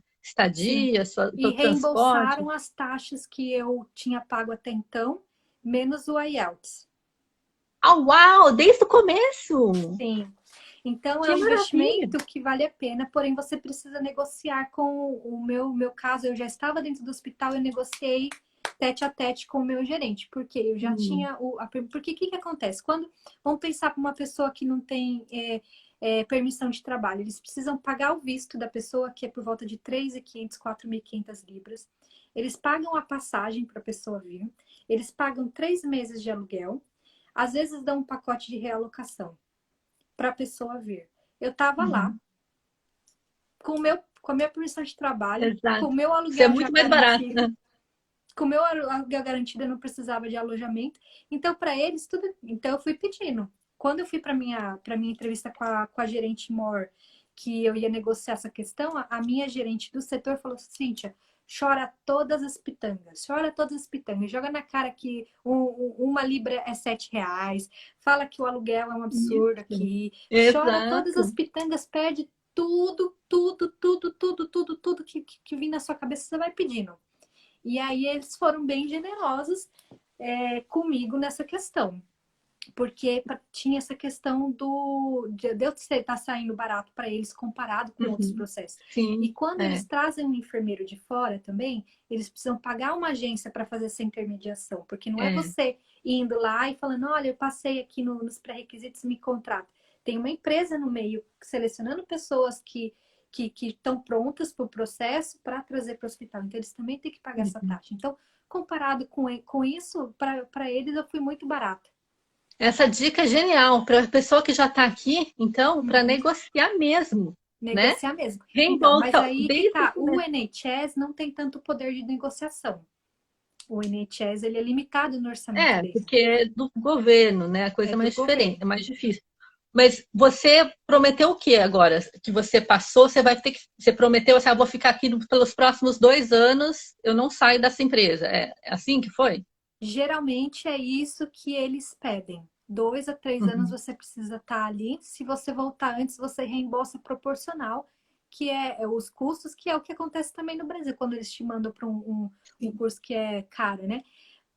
Sim. estadia, E seu transporte. reembolsaram as taxas que eu tinha pago até então, menos o IELTS. Ah, uau! Desde o começo! Sim. Então é Que um maravilha! investimento que vale a pena, porém você precisa negociar com o meu caso. Eu já estava dentro do hospital, eu negociei tete a tete com o meu gerente, porque eu já Hum, tinha porque o que acontece? Quando vamos pensar para uma pessoa que não tem permissão de trabalho, eles precisam pagar o visto da pessoa, que é por volta de 3.500, 4.500 libras. Eles pagam a passagem para a pessoa vir, eles pagam 3 meses de aluguel, às vezes dão um pacote de realocação para a pessoa vir. Eu estava lá uhum, com a minha permissão de trabalho, com o exato. meu Isso é aluguel já muito mais barato, garantido, né? com o meu aluguel garantido eu não precisava de alojamento. Então, para eles, tudo. Então, eu fui pedindo. Quando eu fui para minha entrevista com a gerente More, que eu ia negociar essa questão, a minha gerente do setor falou: Cíntia, chora todas as pitangas, chora todas as pitangas, joga na cara que uma libra é R$ 7, fala que o aluguel é um absurdo Isso. aqui, chora todas as Exato. pitangas, pede tudo, tudo, tudo, tudo, tudo, tudo que vir na sua cabeça, você vai pedindo. E aí eles foram bem generosos comigo nessa questão. Porque tinha essa questão de eu estar saindo barato para eles comparado com outros Uhum. processos. E Sim, quando é, eles trazem um enfermeiro de fora também, eles precisam pagar uma agência para fazer essa intermediação, porque não é é. você indo lá e falando, olha, eu passei aqui nos pré-requisitos, me contrata. Tem uma empresa no meio selecionando pessoas que estão prontas para o processo para trazer para o hospital. Então, eles também têm que pagar essa Uhum. taxa. Então, comparado com isso, para eles eu fui muito barata. Essa dica é genial para a pessoa que já está aqui, então, para Uhum. negociar mesmo, né? Negociar mesmo. Então, mas Reembolsa aí que desde o tá, o começo. NHS não tem tanto poder de negociação. O NHS ele é limitado no orçamento É, dele, porque é do governo, né? A coisa é é do mais diferente, governo. é mais difícil. Mas você prometeu o que agora? Que você passou, você vai ter que. Você prometeu assim, vou ficar aqui pelos próximos 2 anos, eu não saio dessa empresa. É assim que foi? Geralmente é isso que eles pedem. 2 a 3 anos Uhum. você precisa estar ali. Se você voltar antes, você reembolsa proporcional, que é os custos, que é o que acontece também no Brasil, quando eles te mandam para um curso que é caro, né?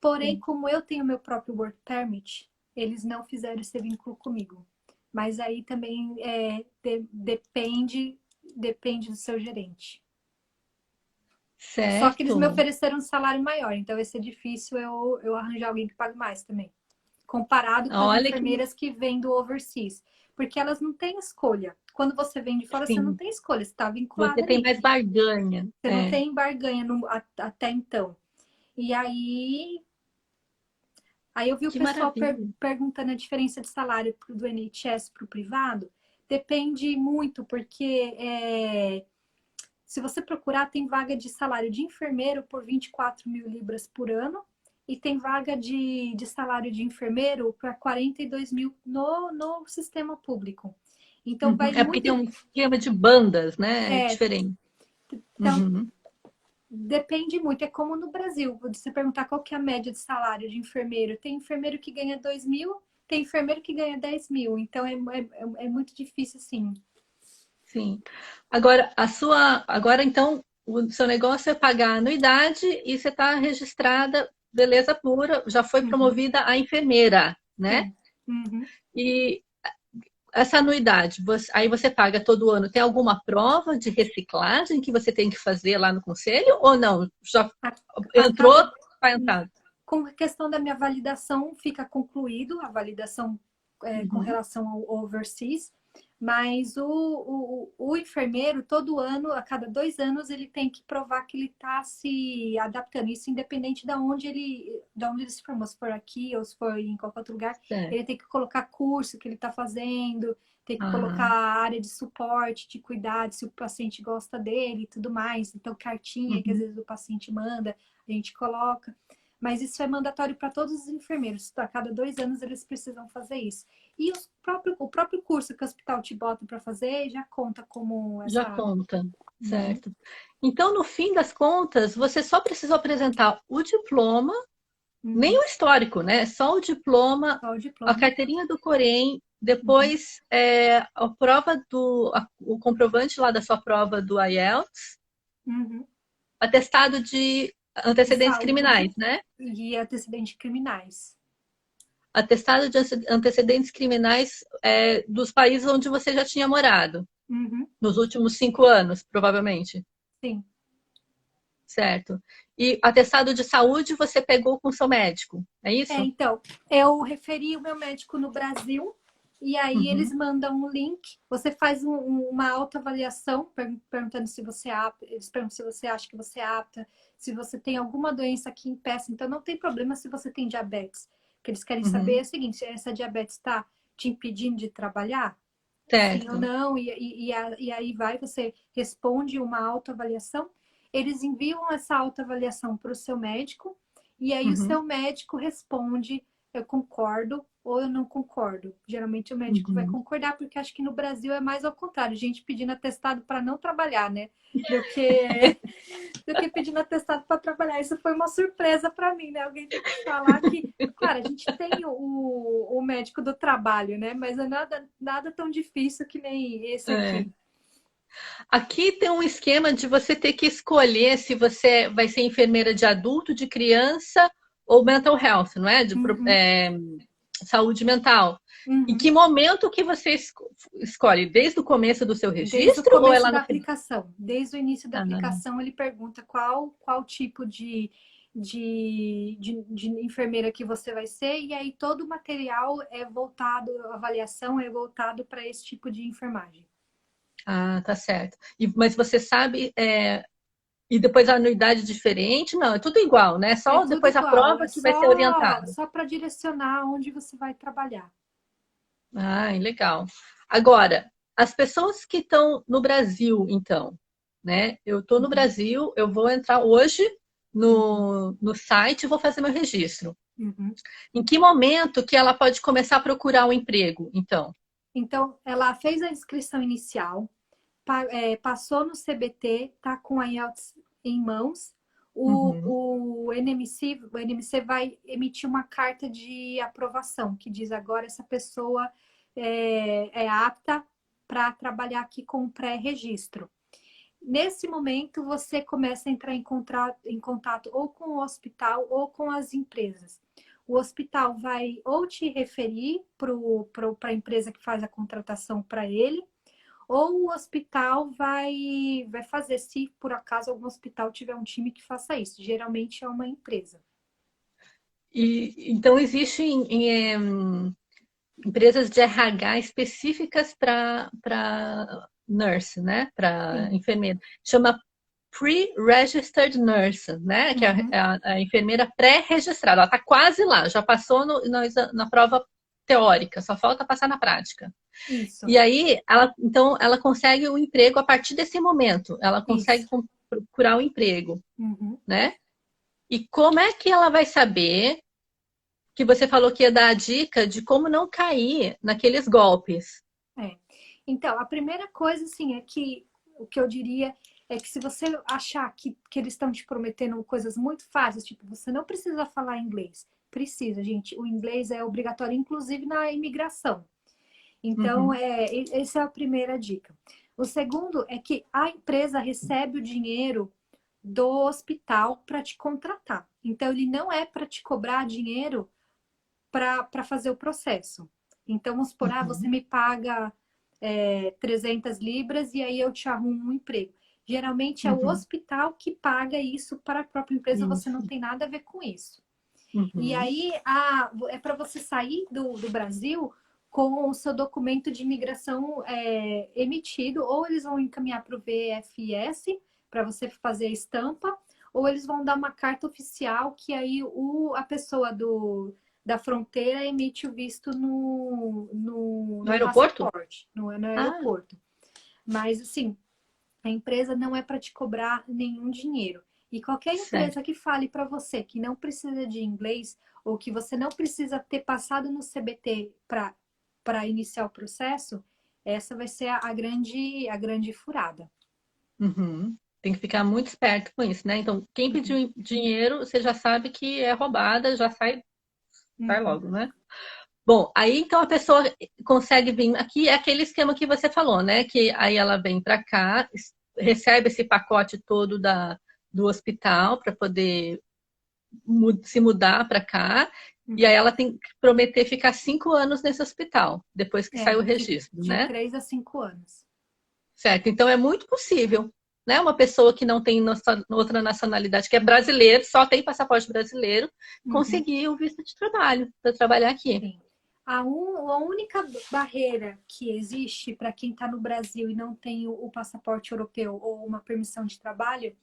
Porém, como eu tenho meu próprio work permit, eles não fizeram esse vínculo comigo. Mas aí também depende do seu gerente. Só que eles me Certo. ofereceram um salário maior, então vai ser difícil eu arranjar alguém que pague mais também. Comparado com as Olha que enfermeiras que vêm do overseas. Porque elas não têm escolha. Quando você vem de fora, você não sim. tem escolha, você está Você vinculada tem ali. mais barganha. Você não tem barganha até então. E aí eu vi o Que pessoal maravilha. perguntando a diferença de salário do NHS para o privado. Depende muito, porque se você procurar, tem vaga de salário de enfermeiro por 24 mil libras por ano e tem vaga de salário de enfermeiro para 42 mil no sistema público. Então, Uhum. vai É porque muito. tem um esquema de bandas, né? É É, diferente. então, Uhum. depende muito. É como no Brasil. Você perguntar qual que é a média de salário de enfermeiro. Tem enfermeiro que ganha 2 mil, tem enfermeiro que ganha 10 mil. Então, é muito difícil, sim. Sim. Agora então, o seu negócio é pagar a anuidade e você está registrada, beleza pura, já foi Uhum, promovida a enfermeira, né? sim. Uhum. E essa anuidade, aí você paga todo ano. Tem alguma prova de reciclagem que você tem que fazer lá no conselho ou não? Já A, a entrou, cada, vai entrar. com a questão da minha validação, fica concluído a validação com Uhum, relação ao overseas, mas o enfermeiro, todo ano, a cada 2 anos, ele tem que provar que ele está se adaptando. Isso independente de onde ele se formou, se for aqui ou se for em qualquer outro lugar, certo. ele tem que colocar curso que ele está fazendo, tem que colocar Ah, área de suporte, de cuidado, se o paciente gosta dele e tudo mais. Então, cartinha que às uhum. vezes o paciente manda, a gente coloca. Mas isso é mandatório para todos os enfermeiros. A cada 2 anos eles precisam fazer isso. E o próprio curso que o hospital te bota para fazer já conta como Já essa. conta, Uhum, certo. Então, no fim das contas, você só precisou apresentar o diploma, nem uhum. o histórico, né? Só o diploma, Só o a diploma. carteirinha do Corém, Uhum, depois a prova o comprovante lá da sua prova do IELTS, uhum. atestado de De antecedentes criminais, saúde né? e antecedentes criminais. Atestado de antecedentes criminais dos países onde você já tinha morado, Uhum, nos últimos 5 anos, provavelmente. sim. Certo. E atestado de saúde você pegou com o seu médico, é isso? Então, eu referi o meu médico no Brasil e aí eles Uhum, mandam um link. Você faz uma autoavaliação, perguntando se você é apta, eles perguntam se você acha que você é apta, se você tem alguma doença que impeça. Então, não tem problema se você tem diabetes. O que eles querem saber é uhum. o seguinte: essa diabetes está te impedindo de trabalhar? Sim ou Certo. não? E aí você responde uma autoavaliação. Eles enviam essa autoavaliação para o seu médico e aí o Uhum, seu médico responde, eu concordo ou eu não concordo. Geralmente o médico vai uhum. concordar, porque acho que no Brasil é mais ao contrário, gente pedindo atestado para não trabalhar, né? Do que, do que pedindo atestado para trabalhar. Isso foi uma surpresa para mim, né? Alguém tem que falar que, claro, a gente tem o médico do trabalho, né? Mas é nada tão difícil que nem esse É. aqui. Aqui tem um esquema de você ter que escolher se você vai ser enfermeira de adulto, de criança ou mental health, não é? Uhum, Saúde mental. Em uhum. que momento que você escolhe? Desde o começo do seu Desde o registro ou é começo lá da no final? aplicação. Desde o início da Ah, aplicação, ele pergunta qual tipo de enfermeira que você vai ser, e aí todo o material é voltado, a avaliação é voltado para esse tipo de enfermagem. tá certo. Mas você sabe, e depois a anuidade diferente? Não, é tudo igual, né? É Só tudo depois a igual, é prova que vai ser orientada. só para direcionar onde você vai trabalhar. Ah, legal. Agora, as pessoas que estão no Brasil, então, né? Eu estou no Uhum, Brasil, eu vou entrar hoje uhum, no site e vou fazer meu registro. uhum. Em que momento que ela pode começar a procurar um emprego, então? Então, ela fez a inscrição inicial, passou no CBT, está com a IELTS em mãos. Uhum. O NMC vai emitir uma carta de aprovação que diz agora essa pessoa é apta para trabalhar aqui com pré-registro. Nesse momento, você começa a entrar em contato ou com o hospital ou com as empresas. O hospital vai ou te referir para a empresa que faz a contratação para ele, ou o hospital vai fazer, se por acaso algum hospital tiver um time que faça isso. Geralmente é uma empresa. E, então, existem empresas de RH específicas para nurse, né? Para Sim. enfermeira. Chama Pre-Registered Nurse, né? Que é Uhum. a enfermeira pré-registrada. Ela está quase lá, já passou na prova teórica, só falta passar na prática. Isso, E aí, então, ela consegue o emprego a partir desse momento. Ela consegue isso. procurar o emprego, Uhum. né? E como é que ela vai saber que você falou que ia dar a dica de como não cair naqueles golpes? É. Então, a primeira coisa, assim, é que o que eu diria é que se você achar que eles estão te prometendo coisas muito fáceis, tipo, você não precisa falar inglês. Precisa, gente. O inglês é obrigatório, inclusive na imigração. Então, Uhum, essa é a primeira dica. O segundo é que a empresa recebe o dinheiro do hospital para te contratar. Então, ele não é para te cobrar dinheiro para fazer o processo. Então, vamos supor, você uhum, me paga 300 libras e aí eu te arrumo um emprego. Geralmente é o uhum. hospital que paga isso para a própria empresa, você não Isso. tem nada a ver com isso. E Uhum, aí é para você sair do Brasil com o seu documento de imigração emitido, ou eles vão encaminhar para o VFS para você fazer a estampa, ou eles vão dar uma carta oficial que aí a pessoa da fronteira emite o visto no no aeroporto? passaporte, no Ah, aeroporto. Mas assim, a empresa não é para te cobrar nenhum dinheiro. E qualquer empresa certo. que fale para você que não precisa de inglês ou que você não precisa ter passado no CBT para iniciar o processo, essa vai ser a grande furada. Uhum. Tem que ficar muito esperto com isso, né? Então, quem Uhum. pediu dinheiro, você já sabe que é roubada, já sai Uhum. logo, né? Bom, aí então a pessoa consegue vir aqui, é aquele esquema que você falou, né? Que aí ela vem para cá, recebe esse pacote todo do hospital para poder se mudar para cá, e aí Uhum. ela tem que prometer ficar 5 anos nesse hospital, depois que sai o De, registro, de né? 3 a 5 anos. Certo? Então é muito possível, né? Uma pessoa que não tem outra nacionalidade, que é brasileiro, só tem passaporte brasileiro, Uhum. conseguir o visto de trabalho para trabalhar aqui. Sim. A única barreira que existe para quem está no Brasil e não tem o passaporte europeu ou uma permissão de trabalho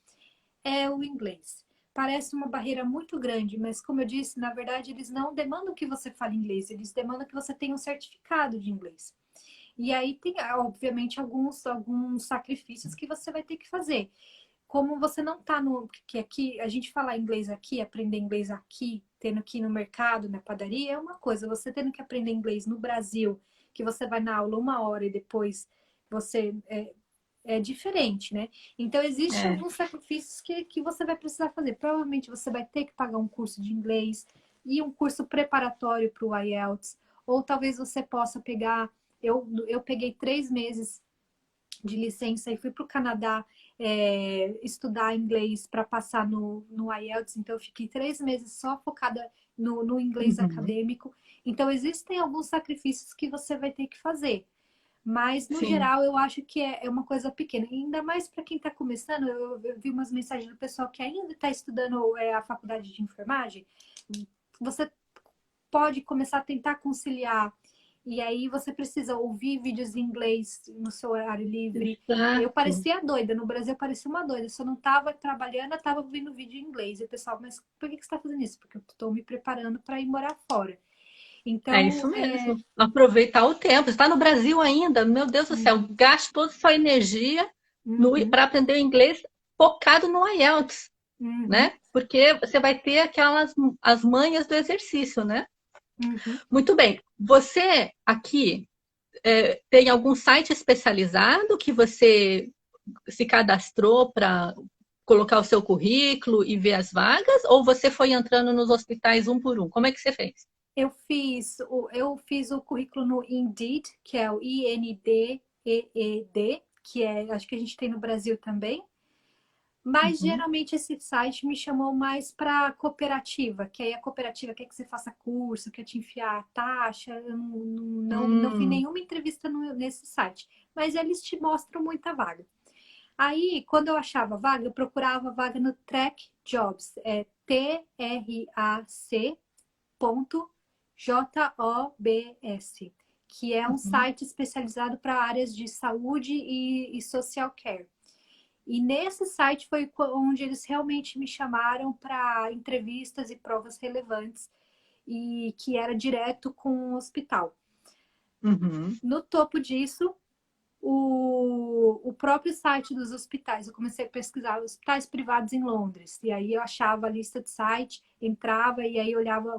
é o inglês. Parece uma barreira muito grande, mas como eu disse, na verdade eles não demandam que você fale inglês, eles demandam que você tenha um certificado de inglês. E aí tem, obviamente, alguns sacrifícios que você vai ter que fazer. Como você não está no. Que aqui, a gente falar inglês aqui, aprender inglês aqui, tendo que ir no mercado, na padaria, é uma coisa. Você tendo que aprender inglês no Brasil, que você vai na aula 1 hora e depois você é diferente, né? Então, existem É, alguns sacrifícios que você vai precisar fazer. Provavelmente você vai ter que pagar um curso de inglês e um curso preparatório para o IELTS, ou talvez você possa pegar. Eu peguei 3 meses de licença e fui para o Canadá estudar inglês para passar no IELTS, então eu fiquei 3 meses só focada no inglês uhum, acadêmico. Então, existem alguns sacrifícios que você vai ter que fazer. Mas, no sim. geral, eu acho que é uma coisa pequena. E ainda mais para quem está começando, eu vi umas mensagens do pessoal que ainda está estudando a faculdade de enfermagem. Você pode começar a tentar conciliar. E aí você precisa ouvir vídeos em inglês no seu horário livre. Eu Exato. parecia doida. No Brasil eu parecia uma doida. Se eu não estava trabalhando, eu estava ouvindo vídeo em inglês. E o pessoal, mas por que você está fazendo isso? Porque eu estou me preparando para ir morar fora. É Então, isso mesmo. Aproveitar o tempo. Está no Brasil ainda, meu Deus do céu, uhum, gaste toda a sua energia uhum, para aprender inglês focado no IELTS, uhum, né? Porque você vai ter aquelas as manhas do exercício, né? uhum. Muito bem. Você aqui tem algum site especializado que você se cadastrou para colocar o seu currículo e ver as vagas? Ou você foi entrando nos hospitais um por um? Como é que você fez? Eu fiz o currículo no Indeed, que é o INDEED, que acho que a gente tem no Brasil também. Mas geralmente esse site me chamou mais para cooperativa, que aí a cooperativa quer que você faça curso, quer te enfiar taxa. Eu não vi nenhuma entrevista nesse site, mas eles te mostram muita vaga. Aí, quando eu achava vaga, eu procurava vaga no Track Jobs, é trac.jobs, que é um site especializado para áreas de saúde e social care. E nesse site foi onde eles realmente me chamaram para entrevistas e provas relevantes, e que era direto com o hospital. No topo disso, o próprio site dos hospitais. Eu comecei a pesquisar hospitais privados em Londres. E aí eu achava a lista de site, entrava e aí olhava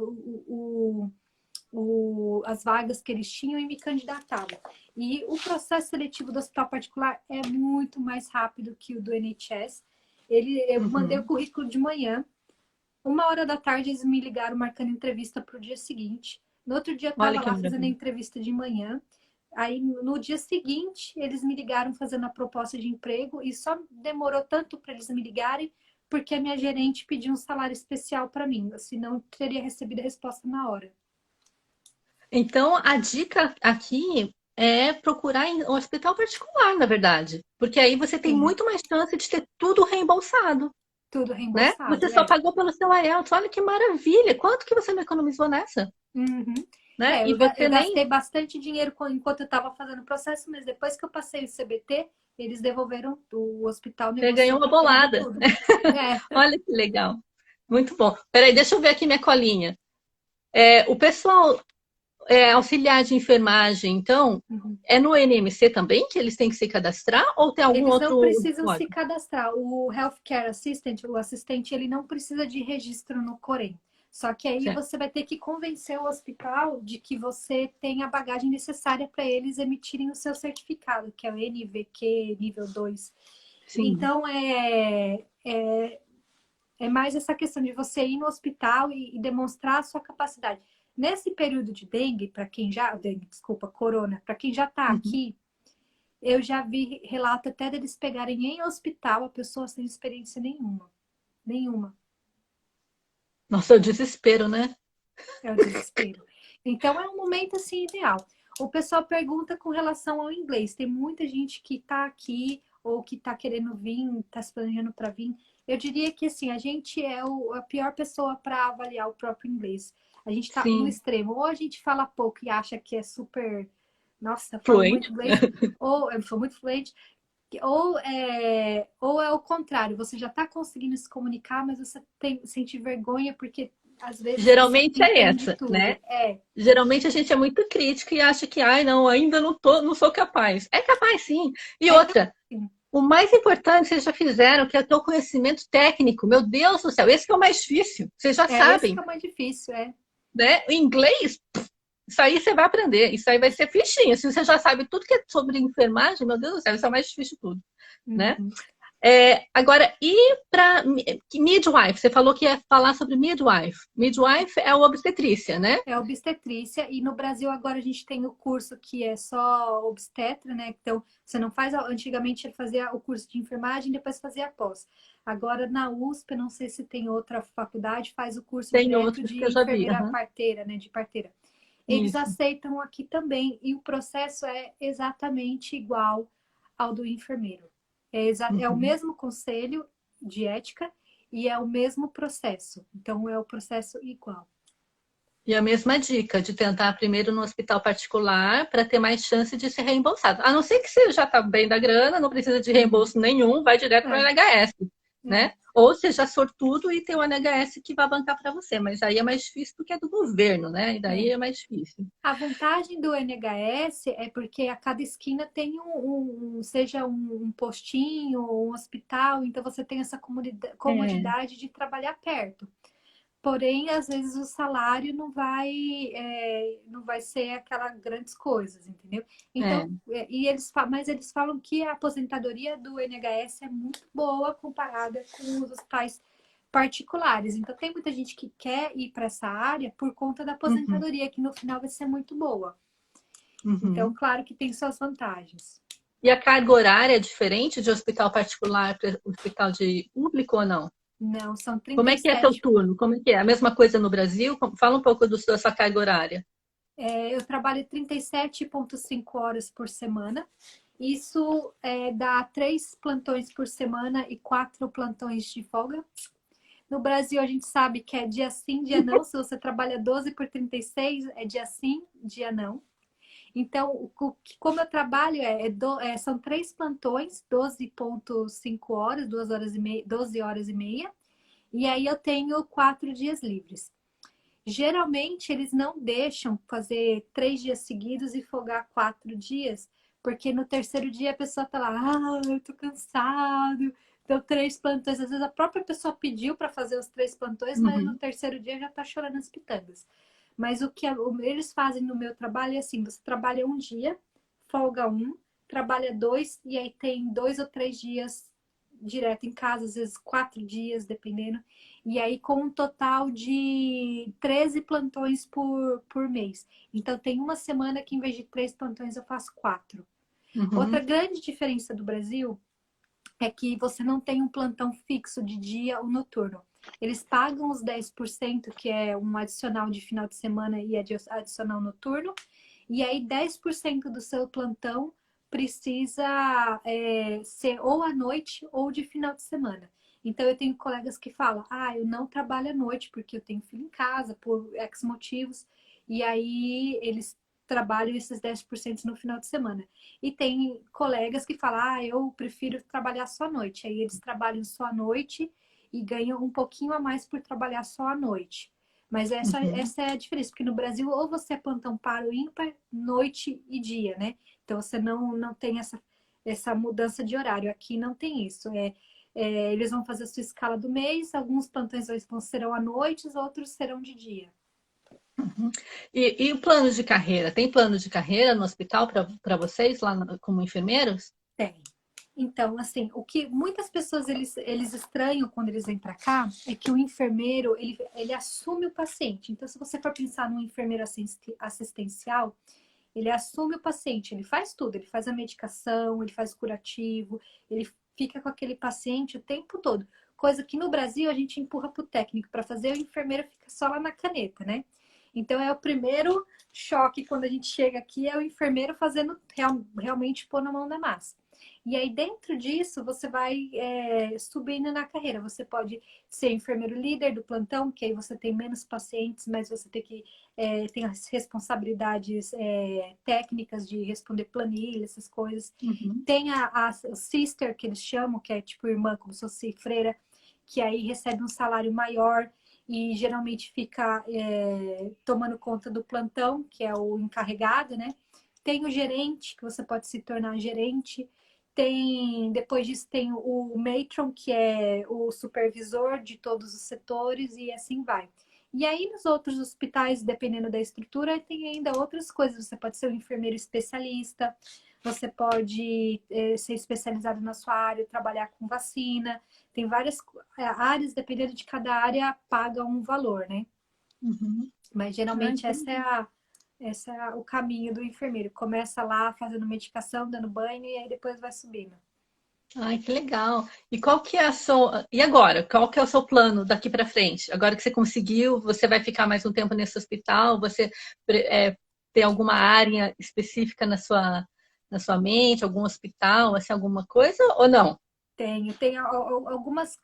as vagas que eles tinham e me candidatava. E o processo seletivo do hospital particular é muito mais rápido que o do NHS. Eu mandei o currículo de manhã. 1h da tarde eles me ligaram marcando entrevista para o dia seguinte. No outro dia eu estava lá fazendo a entrevista de manhã. Aí no dia seguinte eles me ligaram fazendo a proposta de emprego e só demorou tanto para eles me ligarem porque a minha gerente pediu um salário especial para mim, senão eu teria recebido a resposta na hora. Então, a dica aqui é procurar em um hospital particular, na verdade. Porque aí você tem muito mais chance de ter tudo reembolsado. Tudo Né? reembolsado. Você só pagou pelo seu IELTS. Olha que maravilha! Quanto que você me economizou nessa? Né? E você eu gastei bastante dinheiro enquanto eu estava fazendo o processo, mas depois que eu passei o CBT, eles devolveram o hospital. Você ganhou uma bolada. Olha que legal. Muito bom. Peraí, deixa eu ver aqui minha colinha. O pessoal auxiliar de enfermagem, então, é no NMC também que eles têm que se cadastrar ou tem algum outro? Eles não precisam se cadastrar. O Healthcare Assistant, o assistente, ele não precisa de registro no Corém. Só que aí você vai ter que convencer o hospital de que você tem a bagagem necessária para eles emitirem o seu certificado, que é o NVQ nível 2. Sim. Então, é mais essa questão de você ir no hospital e demonstrar a sua capacidade. Nesse período de dengue, corona, para quem já está aqui, eu já vi relato até deles pegarem em hospital a pessoa sem experiência nenhuma. Nenhuma. Nossa, é o desespero, né? É o desespero. Então, é um momento, assim, ideal. O pessoal pergunta com relação ao inglês. Tem muita gente que está aqui ou que está querendo vir, está se planejando para vir. Eu diria que, assim, a gente é a pior pessoa para avaliar o próprio inglês. A gente está no extremo. Ou a gente fala pouco e acha que é super... Nossa, falo muito inglês. Ou eu sou muito fluente. Ou é o contrário. Você já está conseguindo se comunicar, mas você sente vergonha porque... Às vezes, geralmente é essa, tudo, né? Geralmente a gente é muito crítica e acha que, não, ainda não sou capaz. É capaz, sim. E outra, o mais importante vocês já fizeram, que é o teu conhecimento técnico. Meu Deus do céu, esse que é o mais difícil. Vocês já sabem. Esse que é o mais difícil, né? O inglês, isso aí você vai aprender. Isso aí vai ser fichinha. Se você já sabe tudo que é sobre enfermagem, meu Deus do céu, isso é o mais difícil de tudo, né? Agora, e para midwife? Você falou que ia falar sobre midwife. Midwife é a obstetrícia, né? É obstetrícia. E no Brasil agora a gente tem o curso que é só obstetra, né? Então, você não faz... Antigamente ele fazia o curso de enfermagem e depois fazia a pós. Agora na USP, não sei se tem outra faculdade, faz o curso direto de enfermeira parteira, né? De parteira. Eles aceitam aqui também. E o processo é exatamente igual ao do enfermeiro. É o mesmo conselho de ética e é o mesmo processo. Então, é o processo igual. E a mesma dica de tentar primeiro no hospital particular para ter mais chance de ser reembolsado. A não ser que você já está bem da grana, não precisa de reembolso nenhum, vai direto para o NHS, né? Ou seja sortudo e tem o NHS que vai bancar para você. Mas aí é mais difícil porque é do governo, né? E daí é mais difícil. A vantagem do NHS é porque a cada esquina tem seja um postinho ou um hospital, então você tem essa comodidade de trabalhar perto. Porém, às vezes o salário não vai ser aquelas grandes coisas, entendeu? Então, mas eles falam que a aposentadoria do NHS é muito boa comparada com os hospitais particulares. Então, tem muita gente que quer ir para essa área por conta da aposentadoria, que no final vai ser muito boa. Então, claro que tem suas vantagens. E a carga horária é diferente de hospital particular para hospital de público ou não? Não, são Como é que é teu 37. turno? Como é que é? A mesma coisa no Brasil? Fala um pouco da sua carga horária. Eu trabalho 37,5 horas por semana. Isso dá 3 plantões por semana e 4 plantões de folga. No Brasil, a gente sabe que é dia sim, dia não. Se você trabalha 12 por 36, é dia sim, dia não. Então, como eu trabalho, são 3 plantões, 12,5 horas, 2 horas e meia, 12 horas e meia. E aí eu tenho 4 dias livres. Geralmente, eles não deixam fazer 3 dias seguidos e folgar 4 dias, porque no terceiro dia a pessoa tá lá, eu tô cansado, deu 3 plantões. Às vezes a própria pessoa pediu para fazer os 3 plantões, mas no Uhum. terceiro dia já tá chorando as pitangas. Mas o que eles fazem no meu trabalho é assim: você trabalha um dia, folga um, trabalha 2, e aí tem 2 ou 3 dias direto em casa, às vezes 4 dias, dependendo. E aí com um total de 13 plantões por mês. Então tem uma semana que em vez de 3 plantões eu faço 4. Outra Uhum. grande diferença do Brasil é que você não tem um plantão fixo de dia ou noturno. Eles pagam os 10%, que é um adicional de final de semana e adicional noturno, e aí 10% do seu plantão precisa ser ou à noite ou de final de semana. Então eu tenho colegas que falam, eu não trabalho à noite porque eu tenho filho em casa, por X motivos, e aí eles trabalham esses 10% no final de semana. E tem colegas que falam, eu prefiro trabalhar só à noite. Aí eles trabalham só à noite e ganham um pouquinho a mais por trabalhar só à noite. Mas Uhum. essa é a diferença, porque no Brasil ou você é plantão par ou ímpar, noite e dia, né? Então você não tem essa mudança de horário. Aqui não tem isso. Eles vão fazer a sua escala do mês, alguns plantões serão à noite, outros serão de dia. Uhum. E o plano de carreira? Tem plano de carreira no hospital para vocês, lá como enfermeiros? Tem. Então, assim, o que muitas pessoas eles estranham quando eles vêm para cá é que o enfermeiro ele assume o paciente. Então, se você for pensar num enfermeiro assistencial, ele assume o paciente, ele faz tudo, ele faz a medicação, ele faz o curativo, ele fica com aquele paciente o tempo todo. Coisa que no Brasil a gente empurra para o técnico para fazer, o enfermeiro fica só lá na caneta, né? Então é o primeiro choque quando a gente chega aqui, é o enfermeiro fazendo realmente pôr na mão da massa. E aí, dentro disso, você vai subindo na carreira. Você pode ser enfermeiro líder do plantão, que aí você tem menos pacientes, mas você tem as responsabilidades técnicas de responder planilha, essas coisas. Uhum. Tem a sister, que eles chamam, que é tipo irmã, como se fosse freira, que aí recebe um salário maior e geralmente fica tomando conta do plantão, que é o encarregado, né? Tem o gerente, que você pode se tornar gerente. Depois disso tem o matron, que é o supervisor de todos os setores, e assim vai. E aí, nos outros hospitais, dependendo da estrutura, tem ainda outras coisas. Você pode ser um enfermeiro especialista, você pode ser especializado na sua área, trabalhar com vacina. Tem várias áreas, dependendo de cada área, paga um valor, né? Uhum. Mas Ah, geralmente entendi. esse é o caminho do enfermeiro. Começa lá fazendo medicação, dando banho e aí depois vai subindo. Ai, que legal. E qual que é a sua... E agora? Qual que é o seu plano daqui para frente? Agora que você conseguiu, você vai ficar mais um tempo nesse hospital? Você tem alguma área específica na sua mente, algum hospital, assim, alguma coisa ou não? Tenho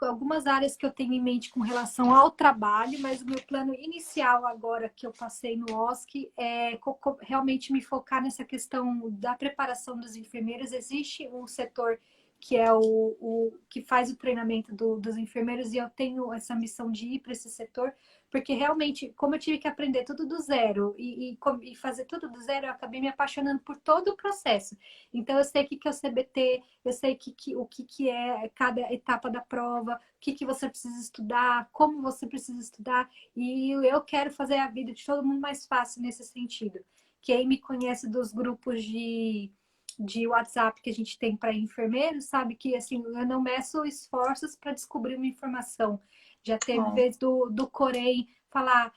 algumas áreas que eu tenho em mente com relação ao trabalho, mas o meu plano inicial agora que eu passei no OSC é realmente me focar nessa questão da preparação dos enfermeiros. Existe um setor que é o que faz o treinamento dos enfermeiros e eu tenho essa missão de ir para esse setor, porque realmente, como eu tive que aprender tudo do zero e fazer tudo do zero, eu acabei me apaixonando por todo o processo. Então, eu sei o que é o CBT, eu sei o que é cada etapa da prova, o que você precisa estudar, como você precisa estudar, e eu quero fazer a vida de todo mundo mais fácil nesse sentido. Quem me conhece dos grupos de WhatsApp que a gente tem para enfermeiros, sabe que assim, eu não meço esforços para descobrir uma informação. Já teve Oh. vez do Corém falar,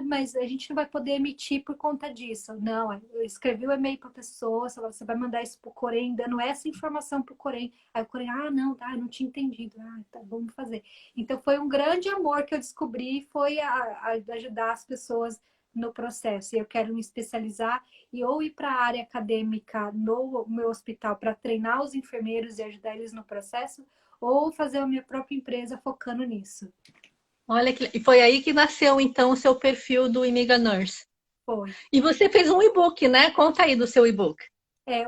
Mas a gente não vai poder emitir por conta disso. Não, eu escrevi o e-mail para a pessoa, você vai mandar isso para o Corém, dando essa informação para o Corém. Aí o Corém, não, tá, não tinha entendido. Tá, vamos fazer. Então foi um grande amor que eu descobri, foi a ajudar as pessoas no processo. E eu quero me especializar e ou ir para a área acadêmica no meu hospital para treinar os enfermeiros e ajudar eles no processo, ou fazer a minha própria empresa focando nisso. Olha e foi aí que nasceu, então, o seu perfil do Imiga Nurse. Foi. E você fez um e-book, né? Conta aí do seu e-book.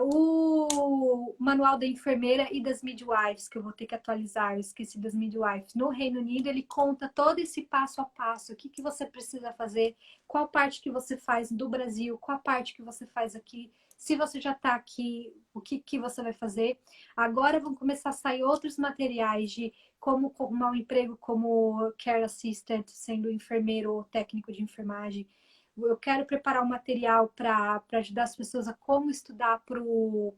O Manual da Enfermeira e das Midwives, que eu vou ter que atualizar, eu esqueci das Midwives. No Reino Unido, ele conta todo esse passo a passo, o que você precisa fazer, qual parte que você faz do Brasil, qual parte que você faz aqui. Se você já está aqui, o que você vai fazer. Agora vão começar a sair outros materiais de como arrumar um emprego como care assistant, sendo enfermeiro ou técnico de enfermagem. Eu quero preparar um material para ajudar as pessoas a como estudar para o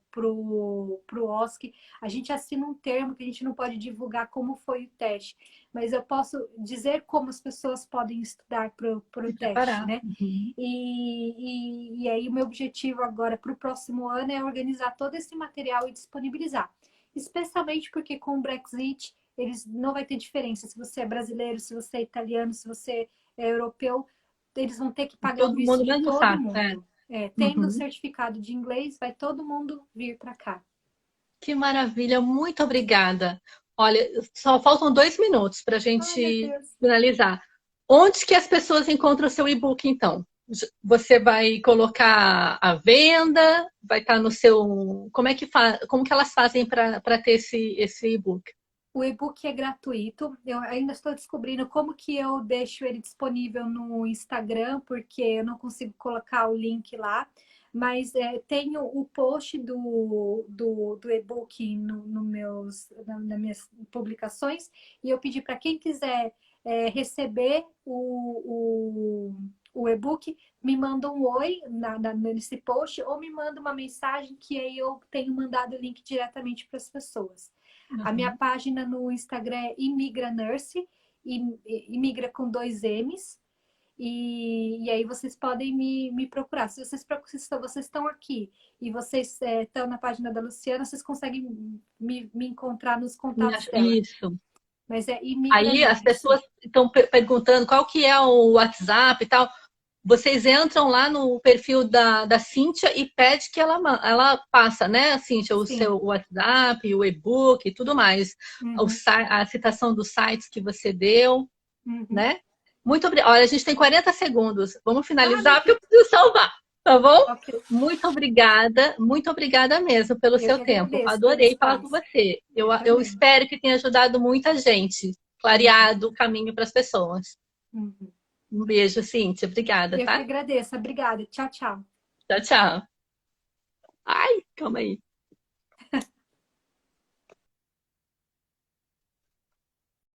OSCE. A gente assina um termo que a gente não pode divulgar como foi o teste, mas eu posso dizer como as pessoas podem estudar para o teste, né? Uhum. E aí o meu objetivo agora para o próximo ano é organizar todo esse material e disponibilizar. Especialmente porque com o Brexit eles não vai ter diferença se você é brasileiro, se você é italiano, se você é europeu, eles vão ter que pagar o Todo visto mundo de mesmo todo saco, é. mundo. Tendo o Uhum. certificado de inglês, vai todo mundo vir para cá. Que maravilha, muito obrigada. Olha, só faltam 2 minutos para a Ai, meu gente Deus. finalizar. Onde que as pessoas encontram o seu e-book, então? Você vai colocar à venda? Vai estar no seu. Como que elas fazem para ter esse e-book? O e-book é gratuito. Eu ainda estou descobrindo como que eu deixo ele disponível no Instagram, porque eu não consigo colocar o link lá. Mas tenho o post do e-book nas minhas publicações. E eu pedi para quem quiser receber o e-book, me manda um oi nesse post ou me manda uma mensagem que aí eu tenho mandado o link diretamente para as pessoas. A minha Uhum. página no Instagram é Imigra Nurse, imigra com 2 M's. E aí vocês podem me procurar. Se vocês estão aqui e vocês estão na página da Luciana, vocês conseguem me encontrar nos contatos dela. Isso. Mas é Imigra Aí as Nurse. pessoas estão perguntando qual que é o WhatsApp e tal. Vocês entram lá no perfil da Cíntia e pede que ela passa, né, Cíntia, o Sim. seu WhatsApp, o e-book e tudo mais. Uhum. A citação dos sites que você deu, Uhum. né? Muito obrigada. Olha, a gente tem 40 segundos. Vamos Meu finalizar porque eu Deus. preciso salvar, tá bom? Ok. Muito obrigada mesmo pelo Eu seu que tempo. agradeço pelo Adorei falar com espaço. você. Eu Eu também. espero que tenha ajudado muita gente, Uhum. clareado o caminho para as pessoas. Uhum. Um beijo, Cíntia. Obrigada, Eu que tá? agradeço. Obrigada. Tchau, tchau. Tchau, tchau. Ai, calma aí.